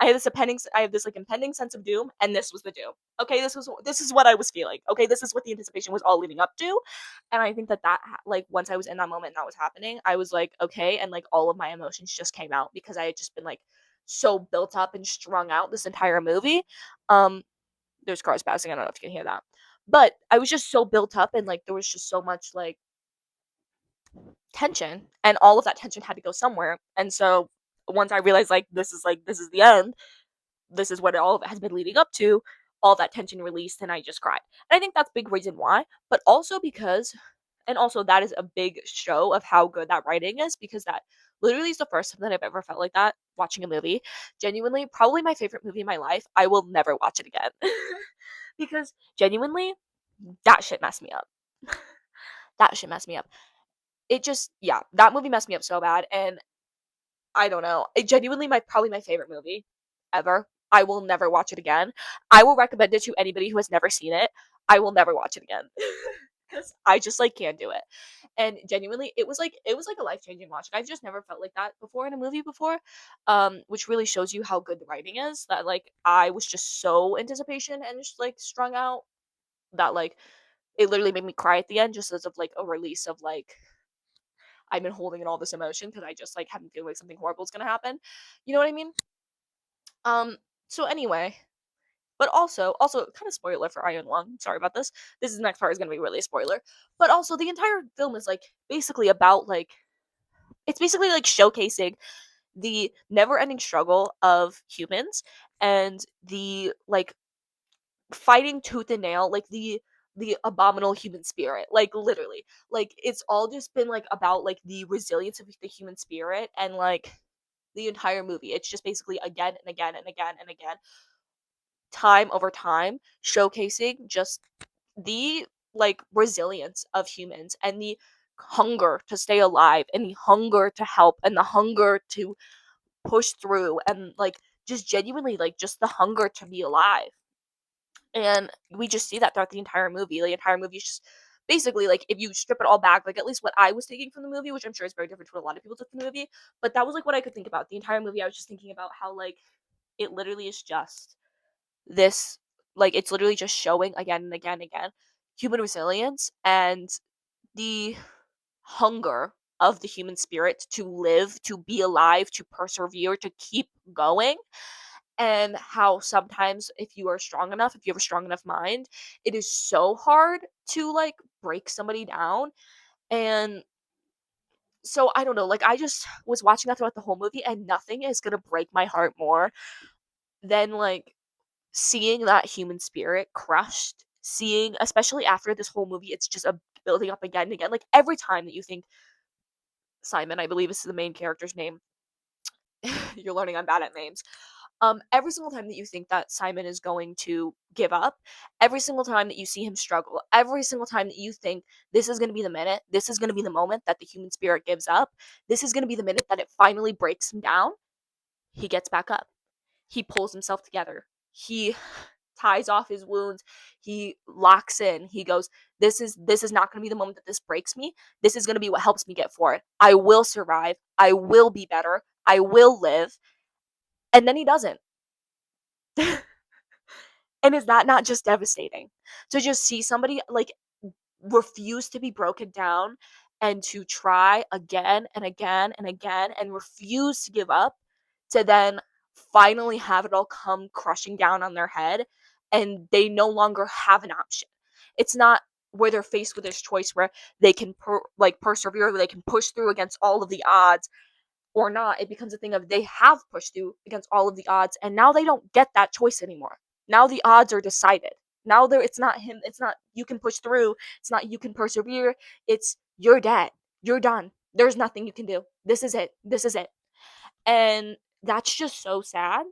I have this like impending sense of doom, and this was the doom. Okay, this is what I was feeling. Okay, this is what the anticipation was all leading up to, and I think that like once I was in that moment and that was happening, I was like okay, and like all of my emotions just came out because I had just been like so built up and strung out this entire movie. Um, there's cars passing. I don't know if you can hear that, but I was just so built up and like there was just so much like tension, and all of that tension had to go somewhere. And so once I realized like this is the end, this is what all of it has been leading up to, all that tension released and I just cried. And I think that's a big reason why, but also because and also that is a big show of how good that writing is because that literally is the first time that I've ever felt like that watching a movie. Genuinely, probably my favorite movie in my life. I will never watch it again. Because genuinely, that shit messed me up. That shit messed me up. It just yeah, that movie messed me up so bad, and I don't know. It genuinely probably my favorite movie ever. I will never watch it again. I will recommend it to anybody who has never seen it. I will never watch it again. Cuz I just like can't do it. And genuinely it was like a life-changing watch. I've just never felt like that before in a movie before. Which really shows you how good the writing is that like I was just so anticipation and just like strung out that like it literally made me cry at the end just as of like a release of like I've been holding in all this emotion because I just like have been feeling like something horrible is gonna happen. You know what I mean? Um. So anyway, but also kind of spoiler for Iron Lung. Sorry about this. This is next part is gonna be really a spoiler. But also the entire film is like basically about like it's basically like showcasing the never-ending struggle of humans and the like fighting tooth and nail like the abominable human spirit like literally like it's all just been like about like the resilience of the human spirit and like the entire movie it's just basically again and again and again and again time over time showcasing just the like resilience of humans and the hunger to stay alive and the hunger to help and the hunger to push through and like just genuinely like just the hunger to be alive. And we just see that throughout the entire movie. The entire movie is just basically like if you strip it all back, like at least what I was taking from the movie, which I'm sure is very different to what a lot of people took from the movie, but that was like what I could think about. The entire movie, I was just thinking about how like it literally is just this like it's literally just showing again and again and again human resilience and the hunger of the human spirit to live, to be alive, to persevere, to keep going and how sometimes if you are strong enough, if you have a strong enough mind, it is so hard to like break somebody down. And so I don't know, like I just was watching that throughout the whole movie and nothing is going to break my heart more than like seeing that human spirit crushed, seeing especially after this whole movie it's just a building up again and again. Like every time that you think Simon, I believe is the main character's name. You're learning I'm bad at names. Every single time that you think that Simon is going to give up, every single time that you see him struggle, every single time that you think this is going to be the minute, this is going to be the moment that the human spirit gives up, this is going to be the minute that it finally breaks him down, he gets back up. He pulls himself together. He ties off his wounds. He locks in. He goes, this is not going to be the moment that this breaks me. This is going to be what helps me get for it. I will survive. I will be better. I will live. And then he doesn't. And is that not just devastating? To just see somebody like refuse to be broken down and to try again and again and again and refuse to give up to then finally have it all come crushing down on their head and they no longer have an option. It's not where they're faced with this choice where they can persevere, they can push through against all of the odds or not. It becomes a thing of they have pushed through against all of the odds, and now they don't get that choice anymore. Now the odds are decided. Now it's not him, it's not you can push through, it's not you can persevere, it's you're dead. You're done. There's nothing you can do. This is it. This is it. And that's just so sad.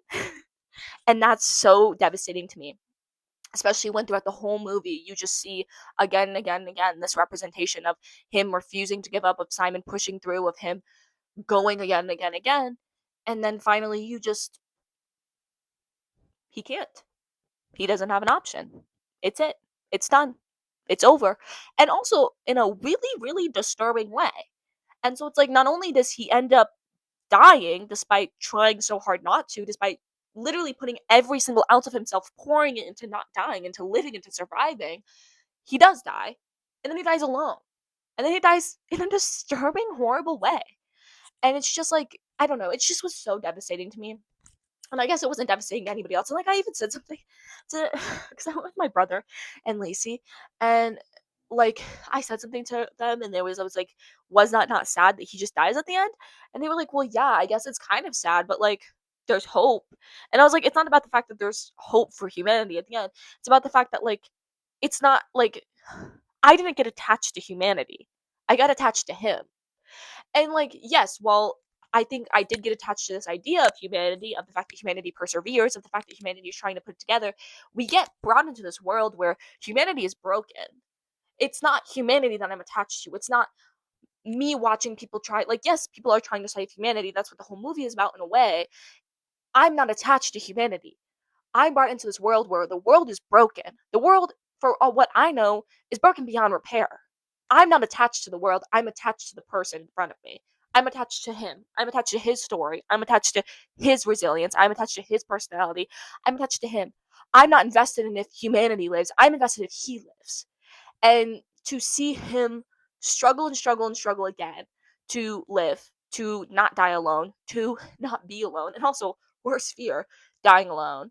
And that's so devastating to me, especially when throughout the whole movie you just see again and again and again this representation of him refusing to give up, of Simon pushing through, of him going again and again and again, and then finally you just he can't. He doesn't have an option. It's it. It's done. It's over. And also in a really, really disturbing way. And so it's like not only does he end up dying despite trying so hard not to, despite literally putting every single ounce of himself, pouring it into not dying, into living, into surviving, he does die. And then he dies alone. And then he dies in a disturbing, horrible way. And it's just like, I don't know, it just was so devastating to me. And I guess it wasn't devastating to anybody else. And like I even said something to because I went with my brother and Lacey, and like I said something to them, and I was like, was that not sad that he just dies at the end? And they were like, well, yeah, I guess it's kind of sad, but like there's hope. And I was like, it's not about the fact that there's hope for humanity at the end. It's about the fact that like it's not like I didn't get attached to humanity. I got attached to him. And like, yes, well, I think I did get attached to this idea of humanity, of the fact that humanity perseveres, of the fact that humanity is trying to put it together. We get brought into this world where humanity is broken. It's not humanity that I'm attached to. It's not me watching people try. Like, yes, people are trying to save humanity. That's what the whole movie is about in a way. I'm not attached to humanity. I'm brought into this world where the world is broken. The world, for all what I know, is broken beyond repair. I'm not attached to the world. I'm attached to the person in front of me. I'm attached to him. I'm attached to his story. I'm attached to his resilience. I'm attached to his personality. I'm attached to him. I'm not invested in if humanity lives. I'm invested if he lives. And to see him struggle and struggle and struggle again to live, to not die alone, to not be alone, and also, worst fear, dying alone.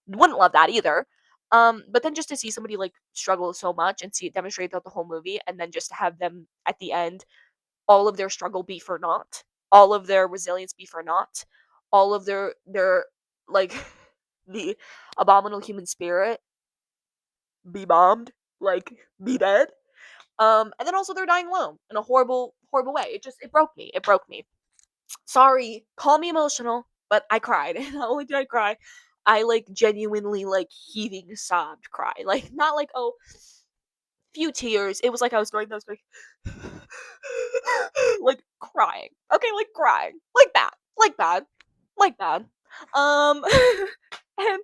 Wouldn't love that either. But then just to see somebody like struggle so much and see it demonstrated throughout the whole movie, and then just to have them at the end, all of their struggle be for naught, all of their resilience be for naught, all of their like the abominable human spirit be bombed, like be dead. And then also they're dying alone in a horrible, horrible way. It broke me. It broke me. Sorry, call me emotional, but I cried. And not only did I cry, I like genuinely like heaving sobbed cry. Like not like oh few tears. It was like I was going like crying. Okay, like crying. Like bad. Like bad. Like bad. Um and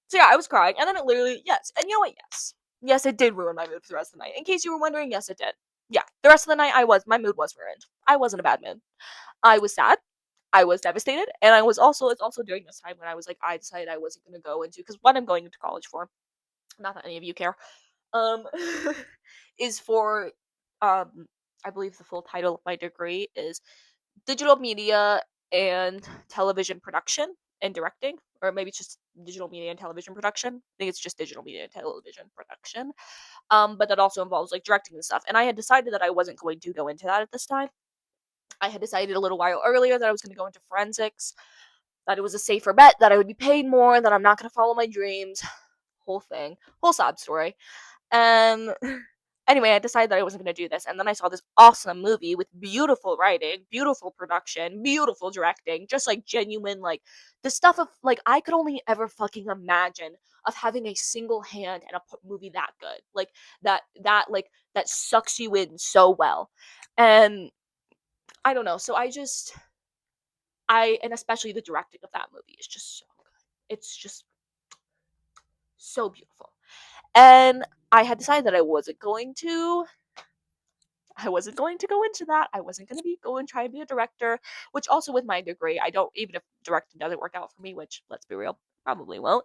so yeah, I was crying. And then it literally yes. And you know what? Yes. Yes, it did ruin my mood for the rest of the night. In case you were wondering, yes it did. Yeah. The rest of the night my mood was ruined. I was in a bad mood. I was sad. I was devastated, and it's also during this time when I was like, I decided I wasn't gonna go into because what I'm going into college for, not that any of you care, um, is for, um, I believe the full title of my degree is digital media and television production and directing, or maybe it's just digital media and television production. I think it's just digital media and television production. But that also involves like directing and stuff. And I had decided that I wasn't going to go into that at this time. I had decided a little while earlier that I was going to go into forensics, that it was a safer bet, that I would be paid more, that I'm not going to follow my dreams. Whole thing. Whole sob story. And anyway, I decided that I wasn't going to do this. And then I saw this awesome movie with beautiful writing, beautiful production, beautiful directing, just like genuine, like the stuff of like I could only ever fucking imagine of having a single hand in a movie that good. Like that sucks you in so well. And I don't know. So and especially the directing of that movie is just so good. It's just so beautiful. And I had decided that I wasn't going to go into that. I wasn't going to be going try and be a director, which also with my degree, I don't even if directing doesn't work out for me, which let's be real, probably won't.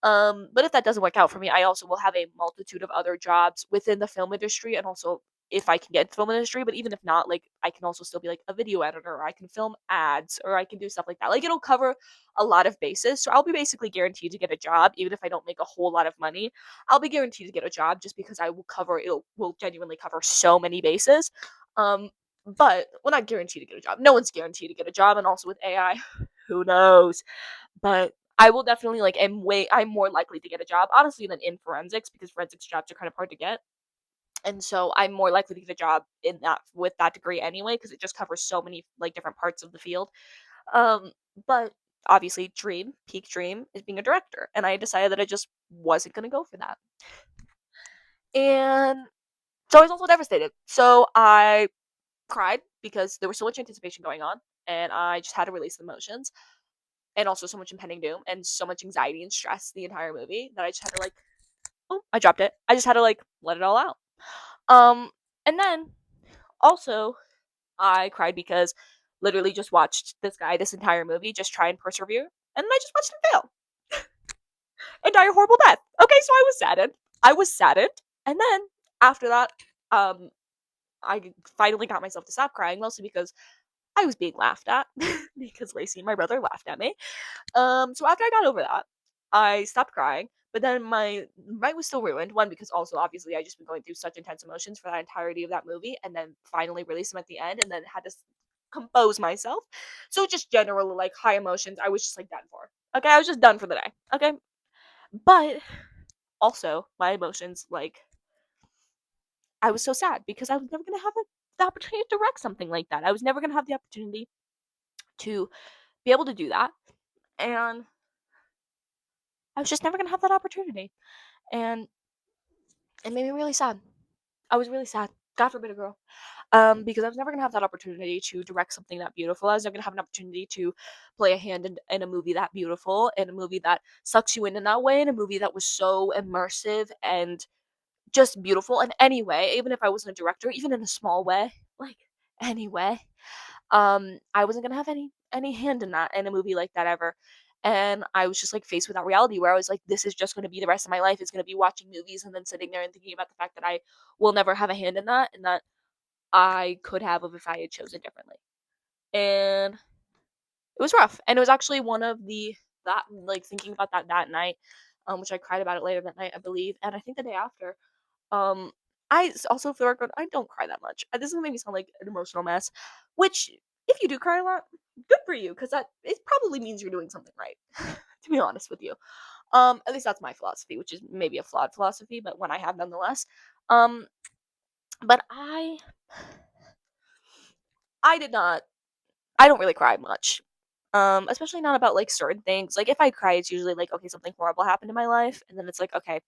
But if that doesn't work out for me, I also will have a multitude of other jobs within the film industry and also if I can get into film industry, but even if not, like, I can also still be, like, a video editor, or I can film ads, or I can do stuff like that. Like, it'll cover a lot of bases, so I'll be basically guaranteed to get a job, even if I don't make a whole lot of money. I'll be guaranteed to get a job just because it will genuinely cover so many bases. Um, but well, not guaranteed to get a job. No one's guaranteed to get a job, and also with AI, who knows? But I will definitely like I'm more likely to get a job honestly than in forensics because forensics jobs are kind of hard to get. And so I'm more likely to get a job in that with that degree anyway because it just covers so many like different parts of the field. Um but obviously peak dream is being a director, and I decided that I just wasn't going to go for that. And so I was also devastated. So I cried because there was so much anticipation going on, and I just had to release the emotions, and also so much impending doom and so much anxiety and stress the entire movie that I just had to like, oh, I dropped it. I just had to like let it all out. Um, and then also I cried because literally just watched this guy this entire movie just try and persevere, and I just watched him fail and die a horrible death. Okay, so I was saddened. I was saddened, and then after that, um, I finally got myself to stop crying, mostly because I was being laughed at because Lacey and my brother laughed at me. So after I got over that, I stopped crying. But then my night was still ruined. One, because also obviously I just been going through such intense emotions for that entirety of that movie, and then finally release them at the end, and then had to compose myself. So just general like high emotions. I was just like done for. Okay, I was just done for the day. Okay, but also my emotions like I was so sad because I was never gonna have the opportunity to direct something like that. I was never gonna have the opportunity to be able to do that, and I was just never gonna have that opportunity. And it made me really sad. I was really sad. God forbid a girl. Because I was never gonna have that opportunity to direct something that beautiful. I was never gonna have an opportunity to play a hand in a movie that beautiful, in a movie that sucks you in that way, in a movie that was so immersive and just beautiful in any way, even if I wasn't a director, even in a small way, like anyway. I wasn't gonna have any hand in that in a movie like that ever. And I was just like faced with that reality where I was like, this is just gonna be the rest of my life is gonna be watching movies and then sitting there and thinking about the fact that I will never have a hand in that, and that I could have if I had chosen differently. And it was rough. And it was actually one of the that like thinking about that night, which I cried about it later that night, I believe, and I think the day after. Um, also, for the record, I don't cry that much. This is gonna make me sound like an emotional mess, which if you do cry a lot, good for you, because that it probably means you're doing something right. To be honest with you, at least that's my philosophy, which is maybe a flawed philosophy, but one I have nonetheless. Um, but I did not. I don't really cry much. Especially not about like certain things. Like if I cry, it's usually like okay, something horrible happened in my life, and then it's like okay,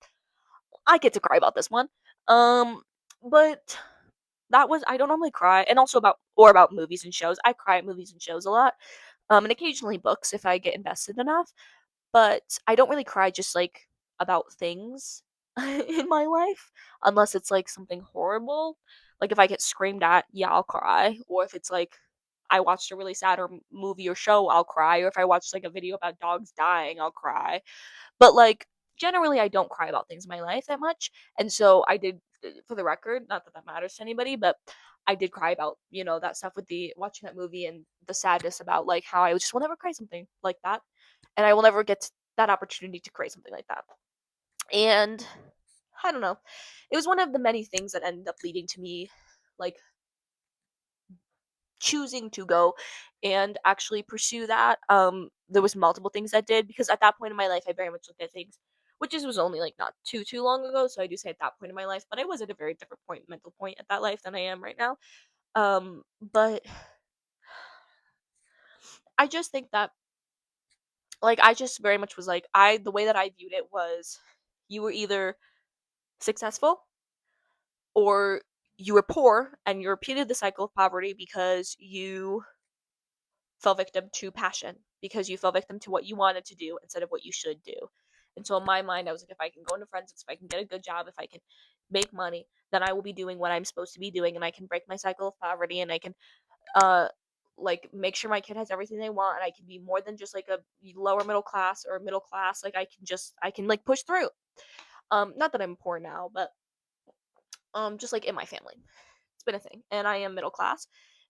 I get to cry about this one. Um, but that was I don't normally cry, and also about movies and shows. I cry at movies and shows a lot, and occasionally books if I get invested enough. But I don't really cry just like about things in my life, unless it's like something horrible. Like if I get screamed at, yeah, I'll cry. Or if it's like I watched a really sad movie or show, I'll cry. Or if I watched like a video about dogs dying, I'll cry. But like generally, I don't cry about things in my life that much, and so I did. For the record, not that that matters to anybody, but I did cry about that stuff with the watching that movie and the sadness about like how I just will never cry something like that, and I will never get that opportunity to create something like that. And I don't know, it was one of the many things that ended up leading to me like choosing to go and actually pursue that. There was multiple things that did because at that point in my life I very much looked at things, which is was only like not too long ago, so I do say at that point in my life, but I was at a very different mental point at that life than I am right now. But I just think that like I just very much was like I the way that I viewed it was you were either successful or you were poor, and you repeated the cycle of poverty because you fell victim to passion, because you fell victim to what you wanted to do instead of what you should do. And so in my mind, I was like, if I can go into forensics, if I can get a good job, if I can make money, then I will be doing what I'm supposed to be doing, and I can break my cycle of poverty, and I can uh like make sure my kid has everything they want, and I can be more than just like a lower middle class or middle class. Like I can like push through. Not that I'm poor now, but just like in my family. It's been a thing, and I am middle class.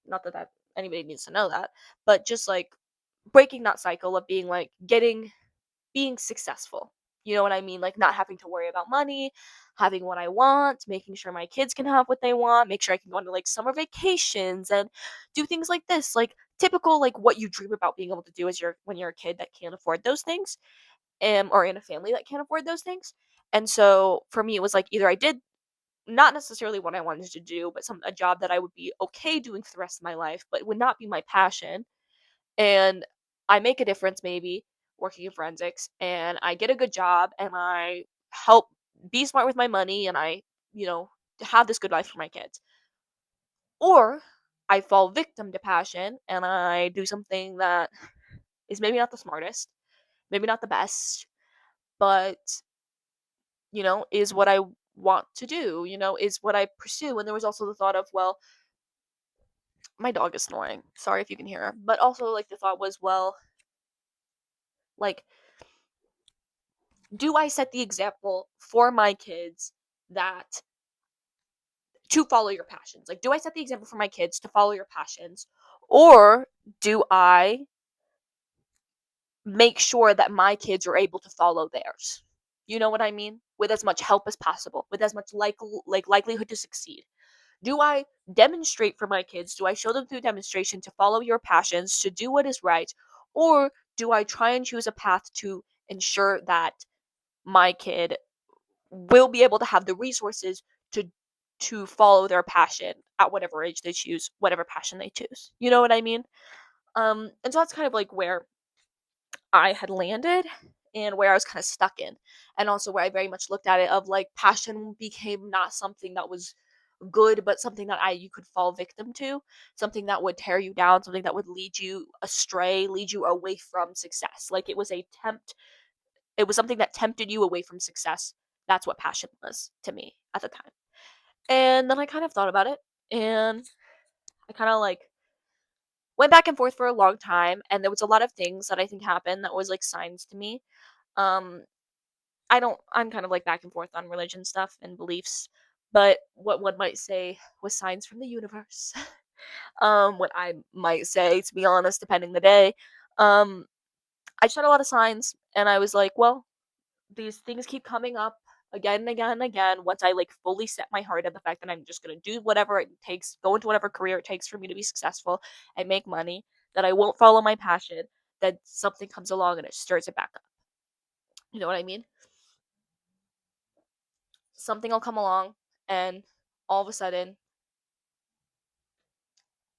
Not that anybody needs to know that, but just like breaking that cycle of being like being successful. You know what I mean? Like not having to worry about money, having what I want, making sure my kids can have what they want, make sure I can go on to like summer vacations and do things like this. Like typical like what you dream about being able to do as you're when you're a kid that can't afford those things, or in a family that can't afford those things. And so for me it was like either I did not necessarily what I wanted to do, but a job that I would be okay doing for the rest of my life, but it would not be my passion, and I make a difference maybe working in forensics, and I get a good job and I help be smart with my money, and I, you know, have this good life for my kids. Or I fall victim to passion and I do something that is maybe not the smartest, maybe not the best, but is what I want to do, is what I pursue. And there was also the thought of, well, my dog is snoring. Sorry if you can hear her. But also like the thought was, well, like do I set the example for my kids that to follow your passions? Like, do I set the example for my kids to follow your passions? Or do I make sure that my kids are able to follow theirs? You know what I mean? With as much help as possible, with as much likelihood to succeed. Do I demonstrate for my kids? Do I show them through demonstration to follow your passions, to do what is right? Or do I try and choose a path to ensure that my kid will be able to have the resources to follow their passion at whatever age they choose, whatever passion they choose. You know what I mean? And so that's kind of like where I had landed and where I was kind of stuck in. And also where I very much looked at it of like passion became not something that was good, but something that you could fall victim to, something that would tear you down, something that would lead you astray, lead you away from success. Like it was something that tempted you away from success. That's what passion was to me at the time. And then I kind of thought about it, and I kind of like went back and forth for a long time, and there was a lot of things that I think happened that was like signs to me. Um I'm kind of like back and forth on religion stuff and beliefs, but what one might say was signs from the universe. What I might say, to be honest, depending the day. Um I just had a lot of signs, and I was like, well, these things keep coming up again and again and again. Once I like fully set my heart on the fact that I'm just gonna do whatever it takes, go into whatever career it takes for me to be successful and make money, that I won't follow my passion, that something comes along and it stirs it back up. You know what I mean? Something will come along and all of a sudden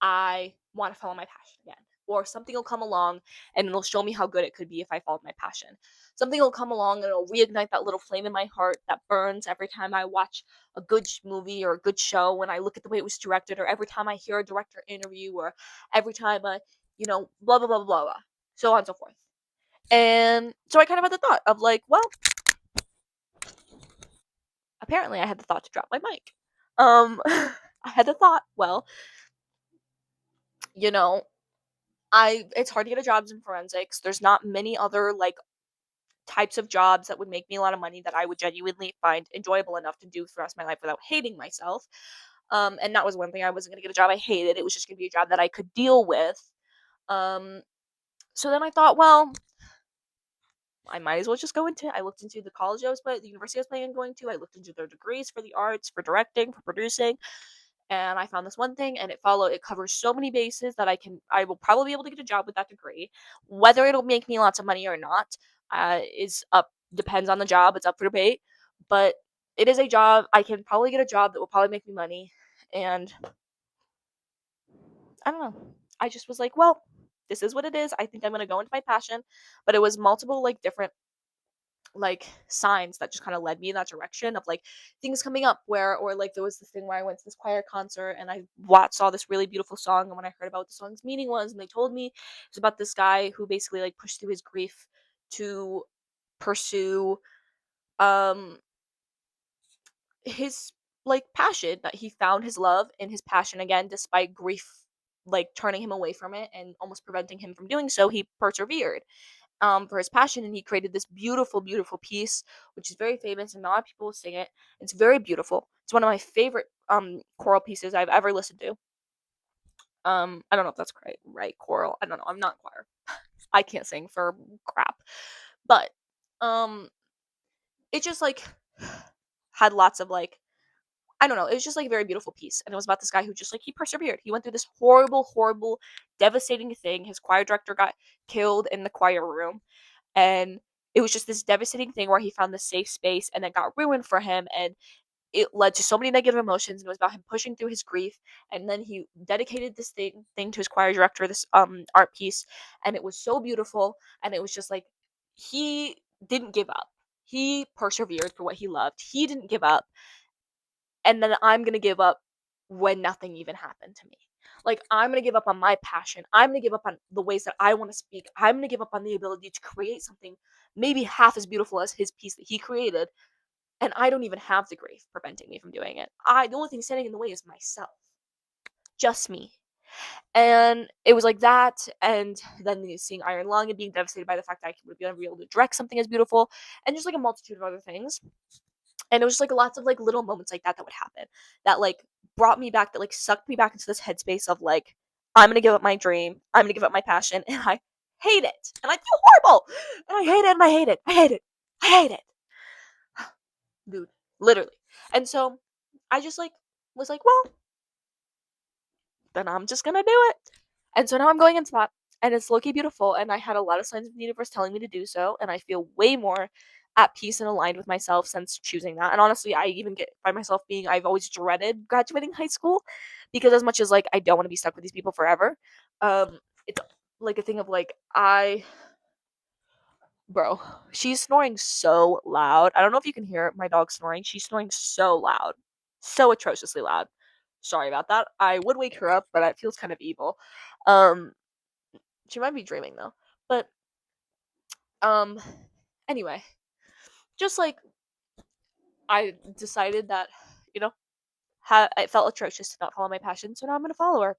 I want to follow my passion again. Or something will come along and it'll show me how good it could be if I followed my passion. Something will come along and it'll reignite that little flame in my heart that burns every time I watch a good movie or a good show, when I look at the way it was directed, or every time I hear a director interview, or every time blah, blah, blah, blah, blah, so on and so forth. And so I kind of had the thought of like, well, apparently I had the thought to drop my mic. I had the thought, well, you know, it's hard to get a jobs in forensics. There's not many other like types of jobs that would make me a lot of money that I would genuinely find enjoyable enough to do for the rest of my life without hating myself. And that was one thing. I wasn't gonna get a job I hated. It was just gonna be a job that I could deal with. Um, so then I thought, well, I might as well just go into. I looked into the university I was planning on going to. I looked into their degrees for the arts, for directing, for producing, and I found this one thing, and it covers so many bases that I will probably be able to get a job with that degree. Whether it'll make me lots of money or not is up depends on the job. It's up for debate, but it is a job. I can probably get a job that will probably make me money, and I don't know. I just was like, well, this is what it is. I think I'm gonna go into my passion, but it was multiple like different like signs that just kind of led me in that direction of like things coming up where, or like there was this thing where I went to this choir concert and I saw this really beautiful song, and when I heard about what the song's meaning was, and they told me it's about this guy who basically like pushed through his grief to pursue um his like passion, that he found his love in his passion again despite grief like turning him away from it and almost preventing him from doing so. He persevered for his passion, and he created this beautiful, beautiful piece, which is very famous, and a lot of people sing it. It's very beautiful. It's one of my favorite choral pieces I've ever listened to. I don't know if that's right, choral. I don't know. I'm not choir. I can't sing for crap. But um it just like had lots of like, I don't know, it was just like a very beautiful piece. And it was about this guy who just like he persevered. He went through this horrible, horrible, devastating thing. His choir director got killed in the choir room. And it was just this devastating thing where he found this safe space and it got ruined for him, and it led to so many negative emotions, and it was about him pushing through his grief. And then he dedicated this thing to his choir director, this art piece, and it was so beautiful. And it was just like he didn't give up. He persevered for what he loved. He didn't give up. And then I'm going to give up when nothing even happened to me. Like, I'm going to give up on my passion. I'm going to give up on the ways that I want to speak. I'm going to give up on the ability to create something maybe half as beautiful as his piece that he created. And I don't even have the grief preventing me from doing it. The only thing standing in the way is myself. Just me. And it was like that, and then seeing Iron Lung and being devastated by the fact that I would never be able to direct something as beautiful, and just like a multitude of other things. And it was just like lots of like little moments like that would happen that like brought me back, that like sucked me back into this headspace of like, I'm gonna give up my dream, I'm gonna give up my passion, and I hate it, and I feel horrible, and I hate it, and I hate it, I hate it, I hate it, dude, literally. And so I just like was like, well, then I'm just gonna do it. And so now I'm going into that, and it's low-key beautiful, and I had a lot of signs of the universe telling me to do so, and I feel way more at peace and aligned with myself since choosing that. And honestly, I even get by myself being, I've always dreaded graduating high school, because as much as like I don't want to be stuck with these people forever, it's like a thing of like bro, she's snoring so loud. I don't know if you can hear my dog snoring. She's snoring so loud. So atrociously loud. Sorry about that. I would wake her up, but it feels kind of evil. Um she might be dreaming though. But um anyway, just like I decided that, you know, it felt atrocious to not follow my passion, so now I'm going to follow her.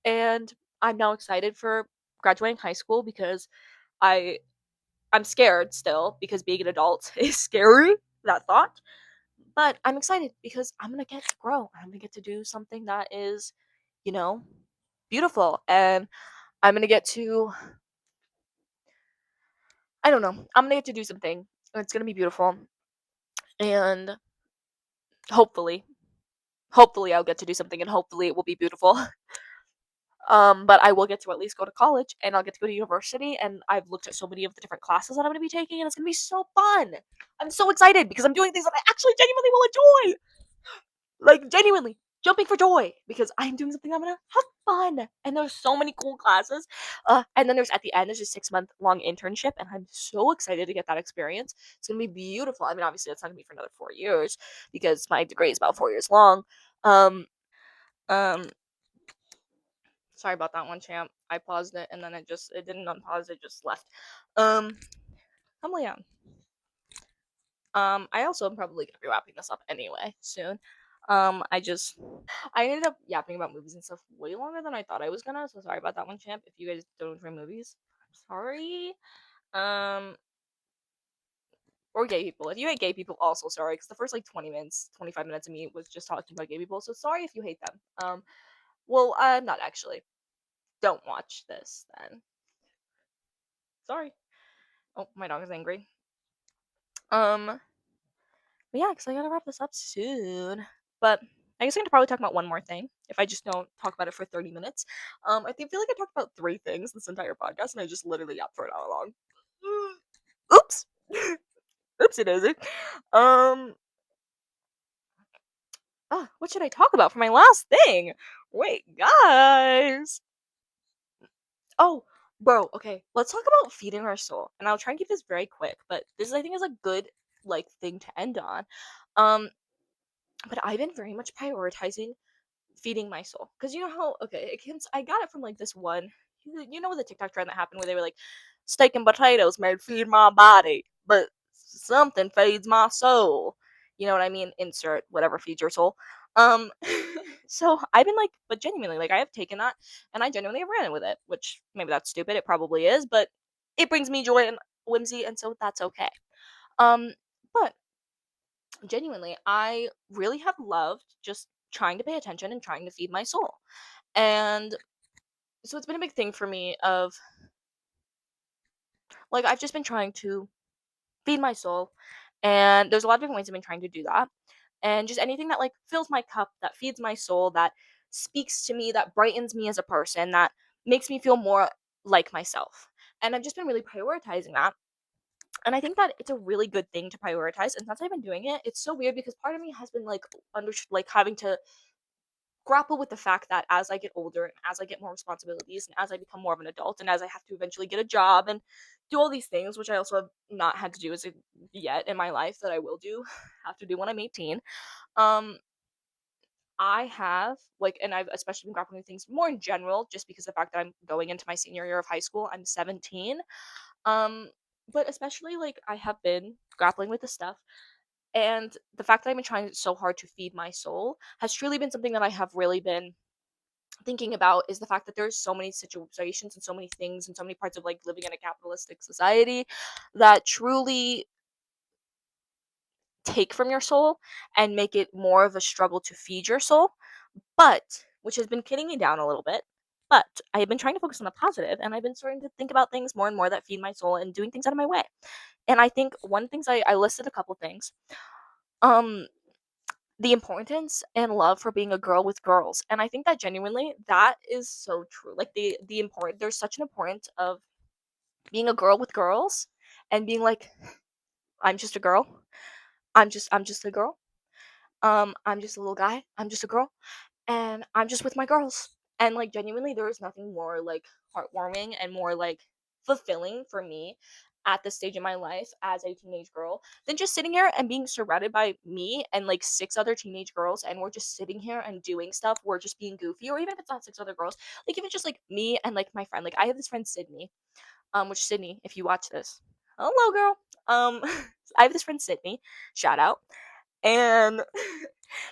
And I'm now excited for graduating high school because I I'm scared still because being an adult is scary, that thought. But I'm excited because I'm going to get to grow. I'm going to get to do something that is, you know, beautiful, and I'm going to get to, I don't know, I'm going to get to do something. It's going to be beautiful, and hopefully I'll get to do something, and hopefully it will be beautiful. But I will get to at least go to college, and I'll get to go to university, and I've looked at so many of the different classes that I'm going to be taking, and it's going to be so fun. I'm so excited because I'm doing things that I actually genuinely will enjoy. Like, genuinely jumping for joy because I'm doing something I'm going to have fun. And there's so many cool classes. And then there's at the end, there's a 6-month long internship, and I'm so excited to get that experience. It's going to be beautiful. I mean, obviously, it's not going to be for another 4 years because my degree is about 4 years long. Um, Sorry about that one, champ. I paused it and then it didn't unpause, it just left. Um, I'm Leon. I also am probably gonna be wrapping this up anyway soon. I ended up yapping about movies and stuff way longer than I thought I was gonna, so sorry about that one, champ. If you guys don't enjoy movies, I'm sorry. Um, or gay people. If you hate gay people, also sorry, because the first like 20 minutes, 25 minutes of me was just talking about gay people, so sorry if you hate them. Not actually. Don't watch this then. Sorry. Oh, my dog is angry. But yeah, because I gotta wrap this up soon. But I guess I'm gonna probably talk about one more thing if I just don't talk about it for 30 minutes. Feel like I talked about 3 things this entire podcast, and I just literally yapped for an hour long. Oops. Oopsie daisy. Um. What should I talk about for my last thing? Wait, guys. Oh, bro. Okay, let's talk about feeding our soul, and I'll try and keep this very quick. But this, I think, is a good like thing to end on. Um, but I've been very much prioritizing feeding my soul because you know how I got it from like this one, you know, the TikTok trend that happened where they were like, steak and potatoes may feed my body, but something feeds my soul. You know what I mean? Insert whatever feeds your soul. Um, so I've been like, but genuinely, like I have taken that and I genuinely have ran with it, which maybe that's stupid. It probably is, but it brings me joy and whimsy, and so that's okay. Um, but Genuinely, I really have loved just trying to pay attention and trying to feed my soul. And so it's been a big thing for me of like I've just been trying to feed my soul, and there's a lot of different ways I've been trying to do that. And just anything that like fills my cup, that feeds my soul, that speaks to me, that brightens me as a person, that makes me feel more like myself. And I've just been really prioritizing that. And I think that it's a really good thing to prioritize. And since I've been doing it, it's so weird because part of me has been like like having to grapple with the fact that as I get older and as I get more responsibilities and as I become more of an adult and as I have to eventually get a job and do all these things, which I also have not had to do as yet in my life that I will do, have to do when I'm 18. Um, I have like, and I've especially been grappling with things more in general, just because of the fact that I'm going into my senior year of high school. I'm 17. Um, but especially like I have been grappling with this stuff, and the fact that I've been trying so hard to feed my soul has truly been something that I have really been thinking about is the fact that there's so many situations and so many things and so many parts of like living in a capitalistic society that truly take from your soul and make it more of a struggle to feed your soul, but which has been kidding me down a little bit. But I have been trying to focus on the positive, and I've been starting to think about things more and more that feed my soul and doing things out of my way. And I think one things I listed a couple things. Um, the importance and love for being a girl with girls, and I think that genuinely that is so true. Like the important, there's such an importance of being a girl with girls and being like, I'm just a girl. I'm just a girl. I'm just a little guy. I'm just a girl, and I'm just with my girls. And like genuinely, there is nothing more like heartwarming and more like fulfilling for me at this stage in my life as a teenage girl than just sitting here and being surrounded by me and like six other teenage girls, and we're just sitting here and doing stuff. We're just being goofy, or even if it's not six other girls, like if it's just like me and like my friend. Like I have this friend Sydney, which Sydney, if you watch this, hello girl. Um, I have this friend Sydney, shout out, and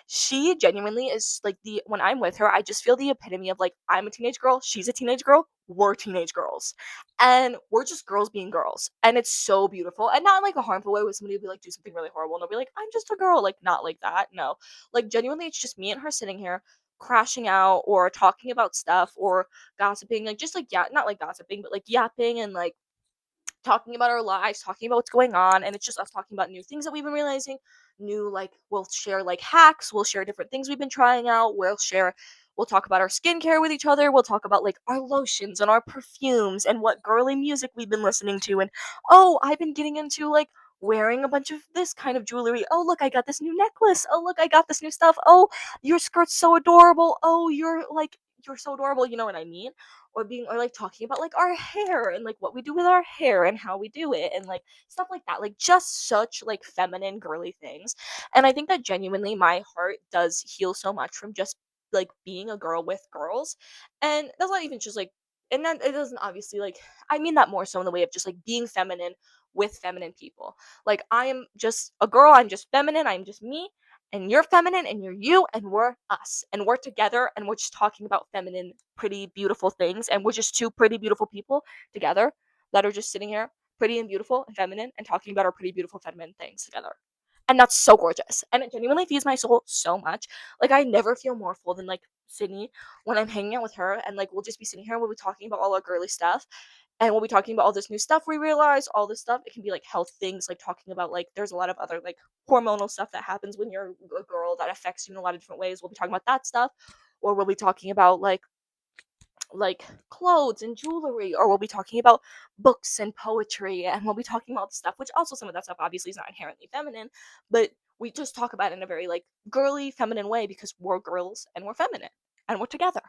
she genuinely is like the when I'm with her, I just feel the epitome of like I'm a teenage girl, she's a teenage girl, we're teenage girls, and we're just girls being girls, and it's so beautiful, and not in like a harmful way where somebody will be like do something really horrible and they'll be like I'm just a girl, like not like that, no, like genuinely, it's just me and her sitting here crashing out or talking about stuff or gossiping, like just like yeah, not like gossiping, but like yapping and like talking about our lives, talking about what's going on, and it's just us talking about new things that we've been realizing, new like we'll share like hacks, we'll share different things we've been trying out, we'll talk about our skincare with each other, we'll talk about like our lotions and our perfumes and what girly music we've been listening to, and oh, I've been getting into like wearing a bunch of this kind of jewelry. Oh, look, I got this new necklace. Oh, look, I got this new stuff. Oh, your skirt's so adorable. Oh, you're so adorable, you know what I mean? Or like talking about like our hair and like what we do with our hair and how we do it and like stuff like that, like just such like feminine girly things. And I think that genuinely my heart does heal so much from just like being a girl with girls. And that's not even just like, and then it doesn't obviously like, I mean that more so in the way of just like being feminine with feminine people. Like I am just a girl, I'm just feminine, I'm just me, and you're feminine and you're you and we're us and we're together and we're just talking about feminine pretty beautiful things, and we're just two pretty beautiful people together that are just sitting here pretty and beautiful and feminine and talking about our pretty beautiful feminine things together, and that's so gorgeous and it genuinely feeds my soul so much. Like I never feel more full than like Sydney when I'm hanging out with her, and like we'll just be sitting here and we'll be talking about all our girly stuff, and we'll be talking about all this new stuff we realize, all this stuff. It can be like health things, like talking about like there's a lot of other like hormonal stuff that happens when you're a girl that affects you in a lot of different ways. We'll be talking about that stuff, or we'll be talking about like clothes and jewelry, or we'll be talking about books and poetry, and we'll be talking about stuff which also some of that stuff obviously is not inherently feminine, but we just talk about it in a very like girly feminine way because we're girls and we're feminine and we're together.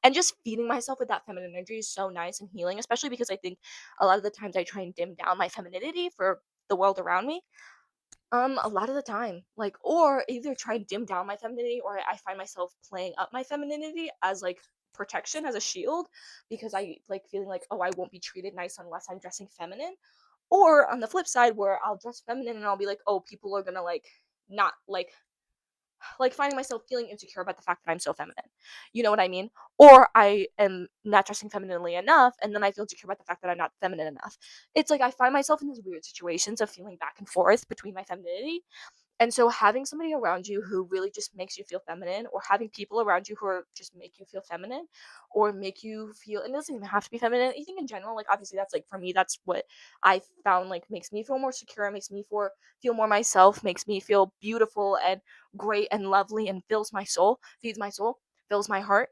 And just feeding myself with that feminine energy is so nice and healing, especially because I think a lot of the times I try and dim down my femininity for the world around me. A lot of the time, like, or either try and dim down my femininity, or I find myself playing up my femininity as like protection, as a shield, because I like feeling like, oh, I won't be treated nice unless I'm dressing feminine. Or on the flip side, where I'll dress feminine and I'll be like, oh, people are gonna like not like finding myself feeling insecure about the fact that I'm so feminine. You know what I mean? Or I am not dressing femininely enough, and then I feel insecure about the fact that I'm not feminine enough. It's like I find myself in these weird situations of feeling back and forth between my femininity. And so having somebody around you who really just makes you feel feminine, or having people around you who are just make you feel feminine, or make you feel, and it doesn't even have to be feminine. I think in general, like obviously that's like for me, that's what I found like makes me feel more secure, makes me feel more myself, makes me feel beautiful and great and lovely, and fills my soul, feeds my soul, fills my heart.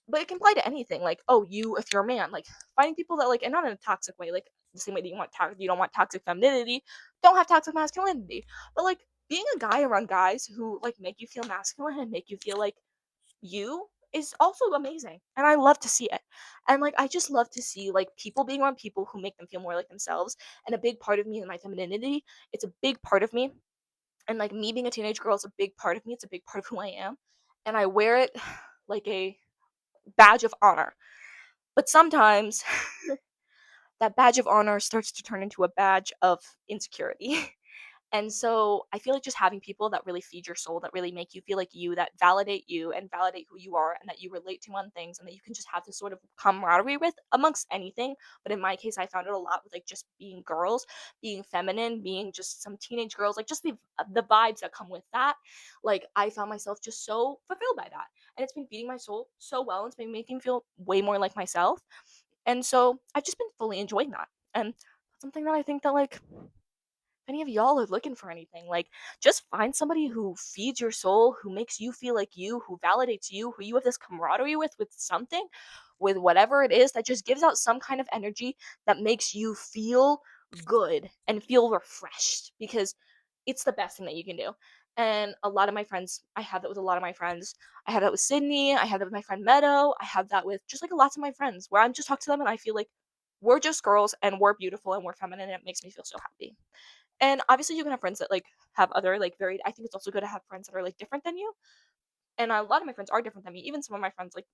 But it can apply to anything. Like, oh, if you're a man, like finding people that like, and not in a toxic way, like the same way that you don't want toxic femininity, don't have toxic masculinity. But like being a guy around guys who like make you feel masculine and make you feel like you is also amazing. And I love to see it. And like I just love to see like people being around people who make them feel more like themselves. And a big part of me is my femininity. It's a big part of me. And like me being a teenage girl is a big part of me. It's a big part of who I am. And I wear it like a badge of honor. But sometimes that badge of honor starts to turn into a badge of insecurity. And so I feel like just having people that really feed your soul, that really make you feel like you, that validate you and validate who you are, and that you relate to on things, and that you can just have this sort of camaraderie with amongst anything. But in my case, I found it a lot with like just being girls, being feminine, being just some teenage girls, like just the vibes that come with that. Like I found myself just so fulfilled by that, and it's been feeding my soul so well. It's been making me feel way more like myself, and so I've just been fully enjoying that. And that's something that I think that like any of y'all are looking for anything, like just find somebody who feeds your soul, who makes you feel like you, who validates you, who you have this camaraderie with something, with whatever it is that just gives out some kind of energy that makes you feel good and feel refreshed, because it's the best thing that you can do. And a lot of my friends, I have that with a lot of my friends. I have that with Sydney. I have that with my friend Meadow. I have that with just like lots of my friends where I'm just talk to them and I feel like we're just girls and we're beautiful and we're feminine and it makes me feel so happy. And obviously you can have friends that like have other like very, I think it's also good to have friends that are like different than you. And a lot of my friends are different than me. Even some of my friends like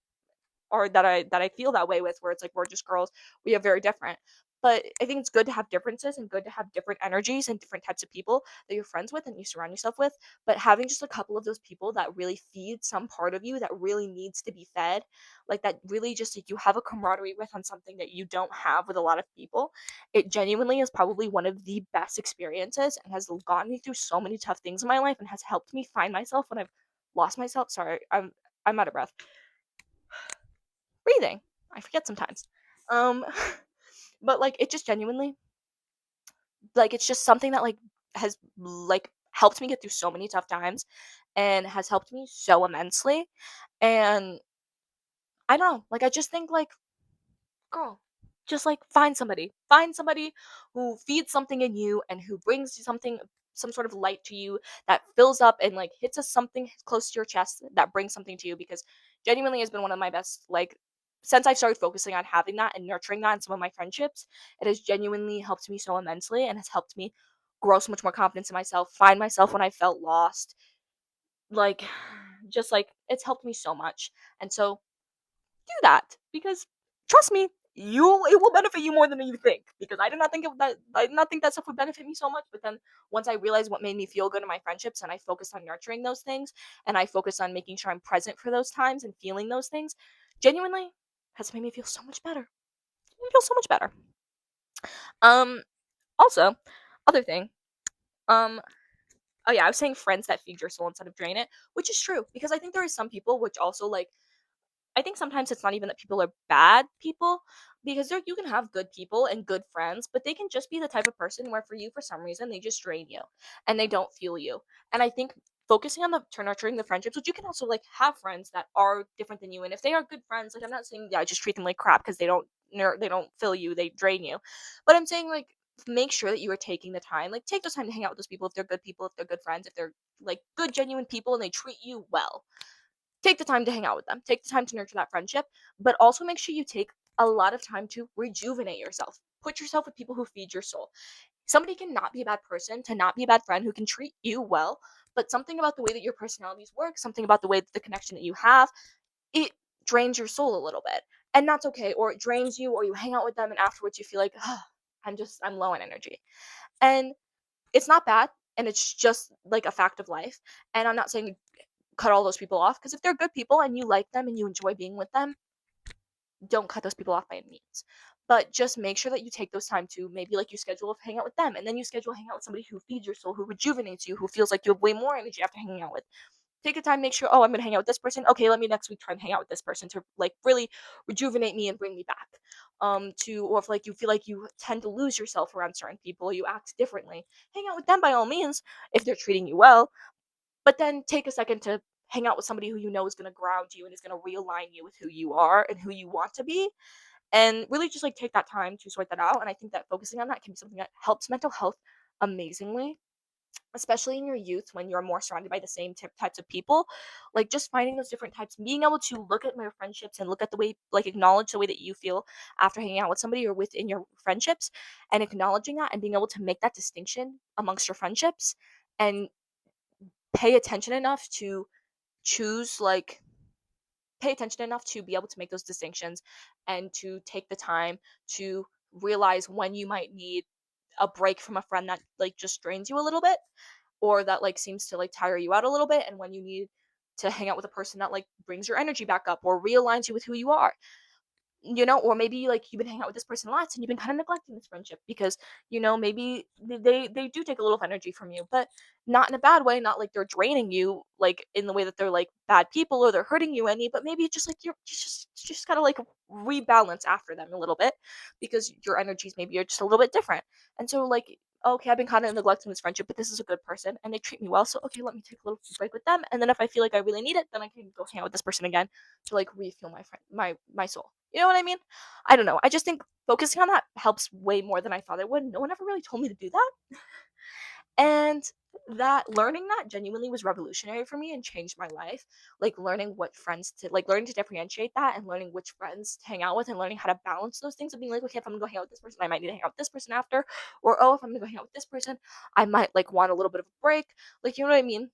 or that I feel that way with, where it's like we're just girls, we are very different. But I think it's good to have differences and good to have different energies and different types of people that you're friends with and you surround yourself with. But having just a couple of those people that really feed some part of you that really needs to be fed, like that really just like you have a camaraderie with on something that you don't have with a lot of people, it genuinely is probably one of the best experiences and has gotten me through so many tough things in my life and has helped me find myself when I've lost myself. Sorry, I'm out of breath. Breathing. I forget sometimes. Um, but like it just genuinely, like it's just something that like has like helped me get through so many tough times and has helped me so immensely. And I don't know, like I just think like girl, just like find somebody who feeds something in you and who brings you something, some sort of light to you that fills up and like hits us something close to your chest that brings something to you, because genuinely has been one of my best like since I've started focusing on having that and nurturing that in some of my friendships, it has genuinely helped me so immensely and has helped me grow so much more confidence in myself, find myself when I felt lost, like just like it's helped me so much. And so do that, because trust me, you it will benefit you more than you think, because I did not think that stuff would benefit me so much. But then once I realized what made me feel good in my friendships and I focused on nurturing those things and I focused on making sure I'm present for those times and feeling those things, genuinely has made me feel so much better. I feel so much better. um Also, other thing, um oh yeah, I was saying friends that feed your soul instead of drain it, which is true, because I think there is some people which also like, I think sometimes it's not even that people are bad people, because you can have good people and good friends, but they can just be the type of person where for you, for some reason, they just drain you and they don't fuel you. And I think focusing on the nurturing the friendships, which you can also like have friends that are different than you, and if they are good friends, like I'm not saying yeah just treat them like crap because they don't fill you, they drain you, but I'm saying like make sure that you are taking the time, like take the time to hang out with those people if they're good people, if they're good friends, if they're like good genuine people and they treat you well, take the time to hang out with them. Take the time to nurture that friendship, but also make sure you take a lot of time to rejuvenate yourself. Put yourself with people who feed your soul. Somebody can not be a bad person, to not be a bad friend, who can treat you well, but something about the way that your personalities work, something about the way that the connection that you have, it drains your soul a little bit. And that's okay. Or it drains you, or you hang out with them and afterwards you feel like, oh, I'm low on energy. And it's not bad. And it's just like a fact of life. And I'm not saying cut all those people off, because if they're good people and you like them and you enjoy being with them, don't cut those people off by any means. but just make sure that you take those time to maybe like you schedule a hang out with them, and then you schedule a hang out with somebody who feeds your soul, who rejuvenates you, who feels like you have way more energy after hanging out with. Take a time, make sure, oh, I'm gonna hang out with this person. Okay, let me next week try and hang out with this person to like really rejuvenate me and bring me back. To or if like you feel like you tend to lose yourself around certain people, or you act differently, hang out with them by all means if they're treating you well. But then take a second to hang out with somebody who you know is gonna ground you and is gonna realign you with who you are and who you want to be, and really just like take that time to sort that out. And I think that focusing on that can be something that helps mental health amazingly, especially in your youth when you're more surrounded by the same types of people. Like just finding those different types, being able to look at your friendships and look at the way, like acknowledge the way that you feel after hanging out with somebody or within your friendships, and acknowledging that and being able to make that distinction amongst your friendships, and pay attention enough to choose like pay attention enough to be able to make those distinctions, and to take the time to realize when you might need a break from a friend that like just drains you a little bit, or that like seems to like tire you out a little bit, and when you need to hang out with a person that like brings your energy back up or realigns you with who you are. Or maybe like you've been hanging out with this person lots and you've been kind of neglecting this friendship because maybe they do take a little energy from you, but not in a bad way, not like they're draining you like in the way that they're like bad people or they're hurting you any, but maybe just like you just gotta like rebalance after them a little bit, because your energies maybe are just a little bit different. And so like, okay, I've been kind of neglecting this friendship, but this is a good person and they treat me well, so okay, let me take a little break with them, and then if I feel like I really need it, then I can go hang out with this person again to like refuel my friend my soul. You know what I mean? I don't know. I just think focusing on that helps way more than I thought it would. No one ever really told me to do that. And that learning that genuinely was revolutionary for me and changed my life. Like learning what friends to like learning to differentiate that, and learning which friends to hang out with, and learning how to balance those things, and being like, okay, if I'm gonna go hang out with this person, I might need to hang out with this person after. Or oh, if I'm gonna go hang out with this person, I might like want a little bit of a break. Like, you know what I mean?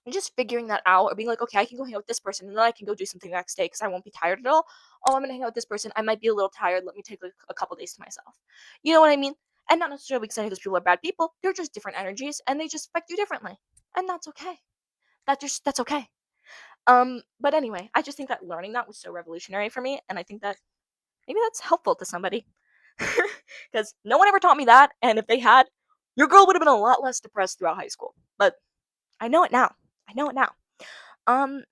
And just figuring that out, or being like, okay, I can go hang out with this person and then I can go do something the next day because I won't be tired at all. Oh, I'm gonna hang out with this person. I might be a little tired. Let me take like a couple days to myself. You know what I mean? And not necessarily because any of those people are bad people. They're just different energies and they just affect you differently. And that's okay. That's okay. But anyway, I just think that learning that was so revolutionary for me, and I think that maybe that's helpful to somebody. Because no one ever taught me that, and if they had, your girl would have been a lot less depressed throughout high school. But I know it now. I know it now. Um,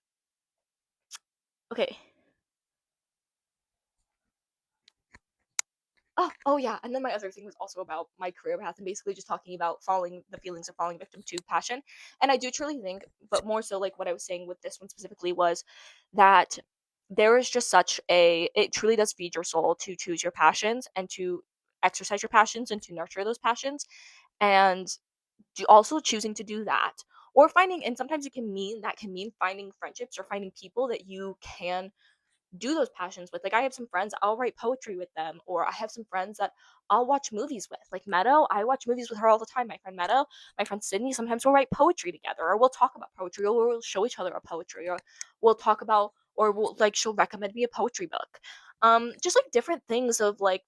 okay. Oh yeah, and then my other thing was also about my career path and basically just talking about falling the feelings of falling victim to passion. And I do truly think, but more so like what I was saying with this one specifically was that there is just such a it truly does feed your soul to choose your passions and to exercise your passions and to nurture those passions, and also choosing to do that, or finding, and sometimes it can mean finding friendships or finding people that you can do those passions with. Like I have some friends, I'll write poetry with them, or I have some friends that I'll watch movies with. Like Meadow, I watch movies with her all the time. My friend Meadow, my friend Sydney, sometimes we'll write poetry together, or we'll talk about poetry, or we'll show each other a poetry, or we'll talk about, or we'll like she'll recommend me a poetry book. Just like different things of like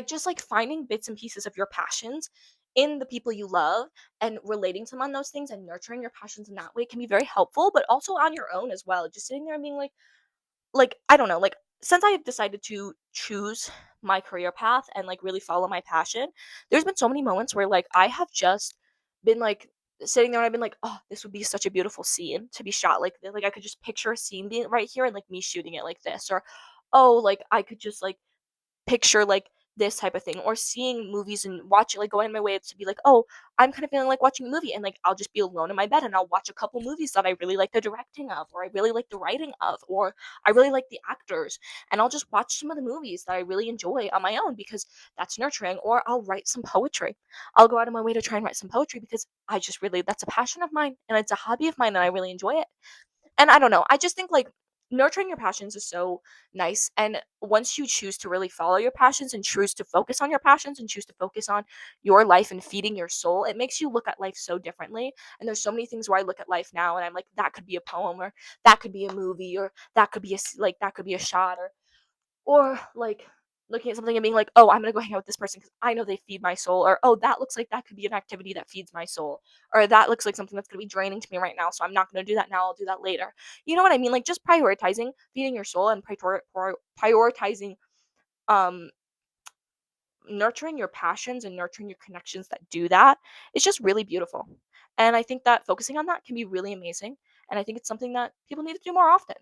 just like finding bits and pieces of your passions in the people you love, and relating to them on those things and nurturing your passions in that way can be very helpful, but also on your own as well. Just sitting there and being like I don't know, like since I have decided to choose my career path and like really follow my passion, there's been so many moments where like I have just been like sitting there and I've been like, oh, this would be such a beautiful scene to be shot like I could just picture a scene being right here and like me shooting it like this, or oh, like I could just like picture like this type of thing, or seeing movies and watching like going my way to be like, oh, I'm kind of feeling like watching a movie, and like I'll just be alone in my bed and I'll watch a couple movies that I really like the directing of, or I really like the writing of, or I really like the actors, and I'll just watch some of the movies that I really enjoy on my own because that's nurturing. Or I'll write some poetry. I'll go out of my way to try and write some poetry because I just really, that's a passion of mine and it's a hobby of mine and I really enjoy it. And I don't know, I just think like nurturing your passions is so nice. And once you choose to really follow your passions and choose to focus on your passions and choose to focus on your life and feeding your soul, it makes you look at life so differently. And there's so many things where I look at life now and I'm like, that could be a poem, or that could be a movie, or that could be like that could be a shot, or like looking at something and being like, oh, I'm gonna go hang out with this person because I know they feed my soul, or oh, that looks like that could be an activity that feeds my soul, or that looks like something that's gonna be draining to me right now, so I'm not gonna do that now. I'll do that later. You know what I mean? Like just prioritizing feeding your soul and prioritizing um nurturing your passions and nurturing your connections that do that is just really beautiful. And I think that focusing on that can be really amazing. And I think it's something that people need to do more often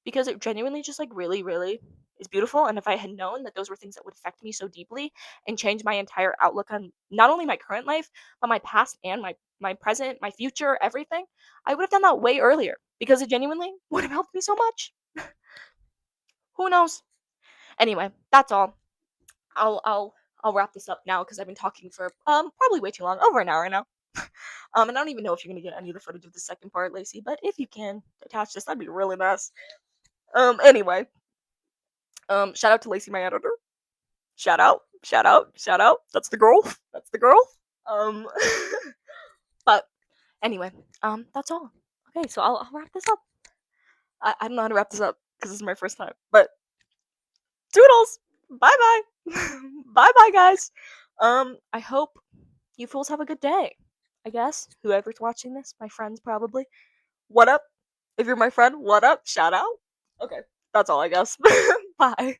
because it genuinely just like really, really is beautiful. And if I had known that those were things that would affect me so deeply and change my entire outlook on not only my current life, but my past and my present, my future, everything, I would have done that way earlier because it genuinely would have helped me so much. Who knows? Anyway, that's all. I'll I'll I'll wrap this up now because I've been talking for probably way too long, over an hour now. And I don't even know if you're gonna get any of the footage of the second part, Lacey. But if you can attach this, that'd be really nice. Anyway, shout out to Lacey, my editor. Shout out, shout out, shout out. That's the girl. That's the girl. Um, but anyway, that's all. Okay, so I'll wrap this up. I don't know how to wrap this up because this is my first time. But toodles. Bye bye. Bye bye, guys. I hope you fools have a good day. I guess whoever's watching this, my friends probably. What up? If you're my friend, what up? Shout out. Okay, that's all I guess. Bye.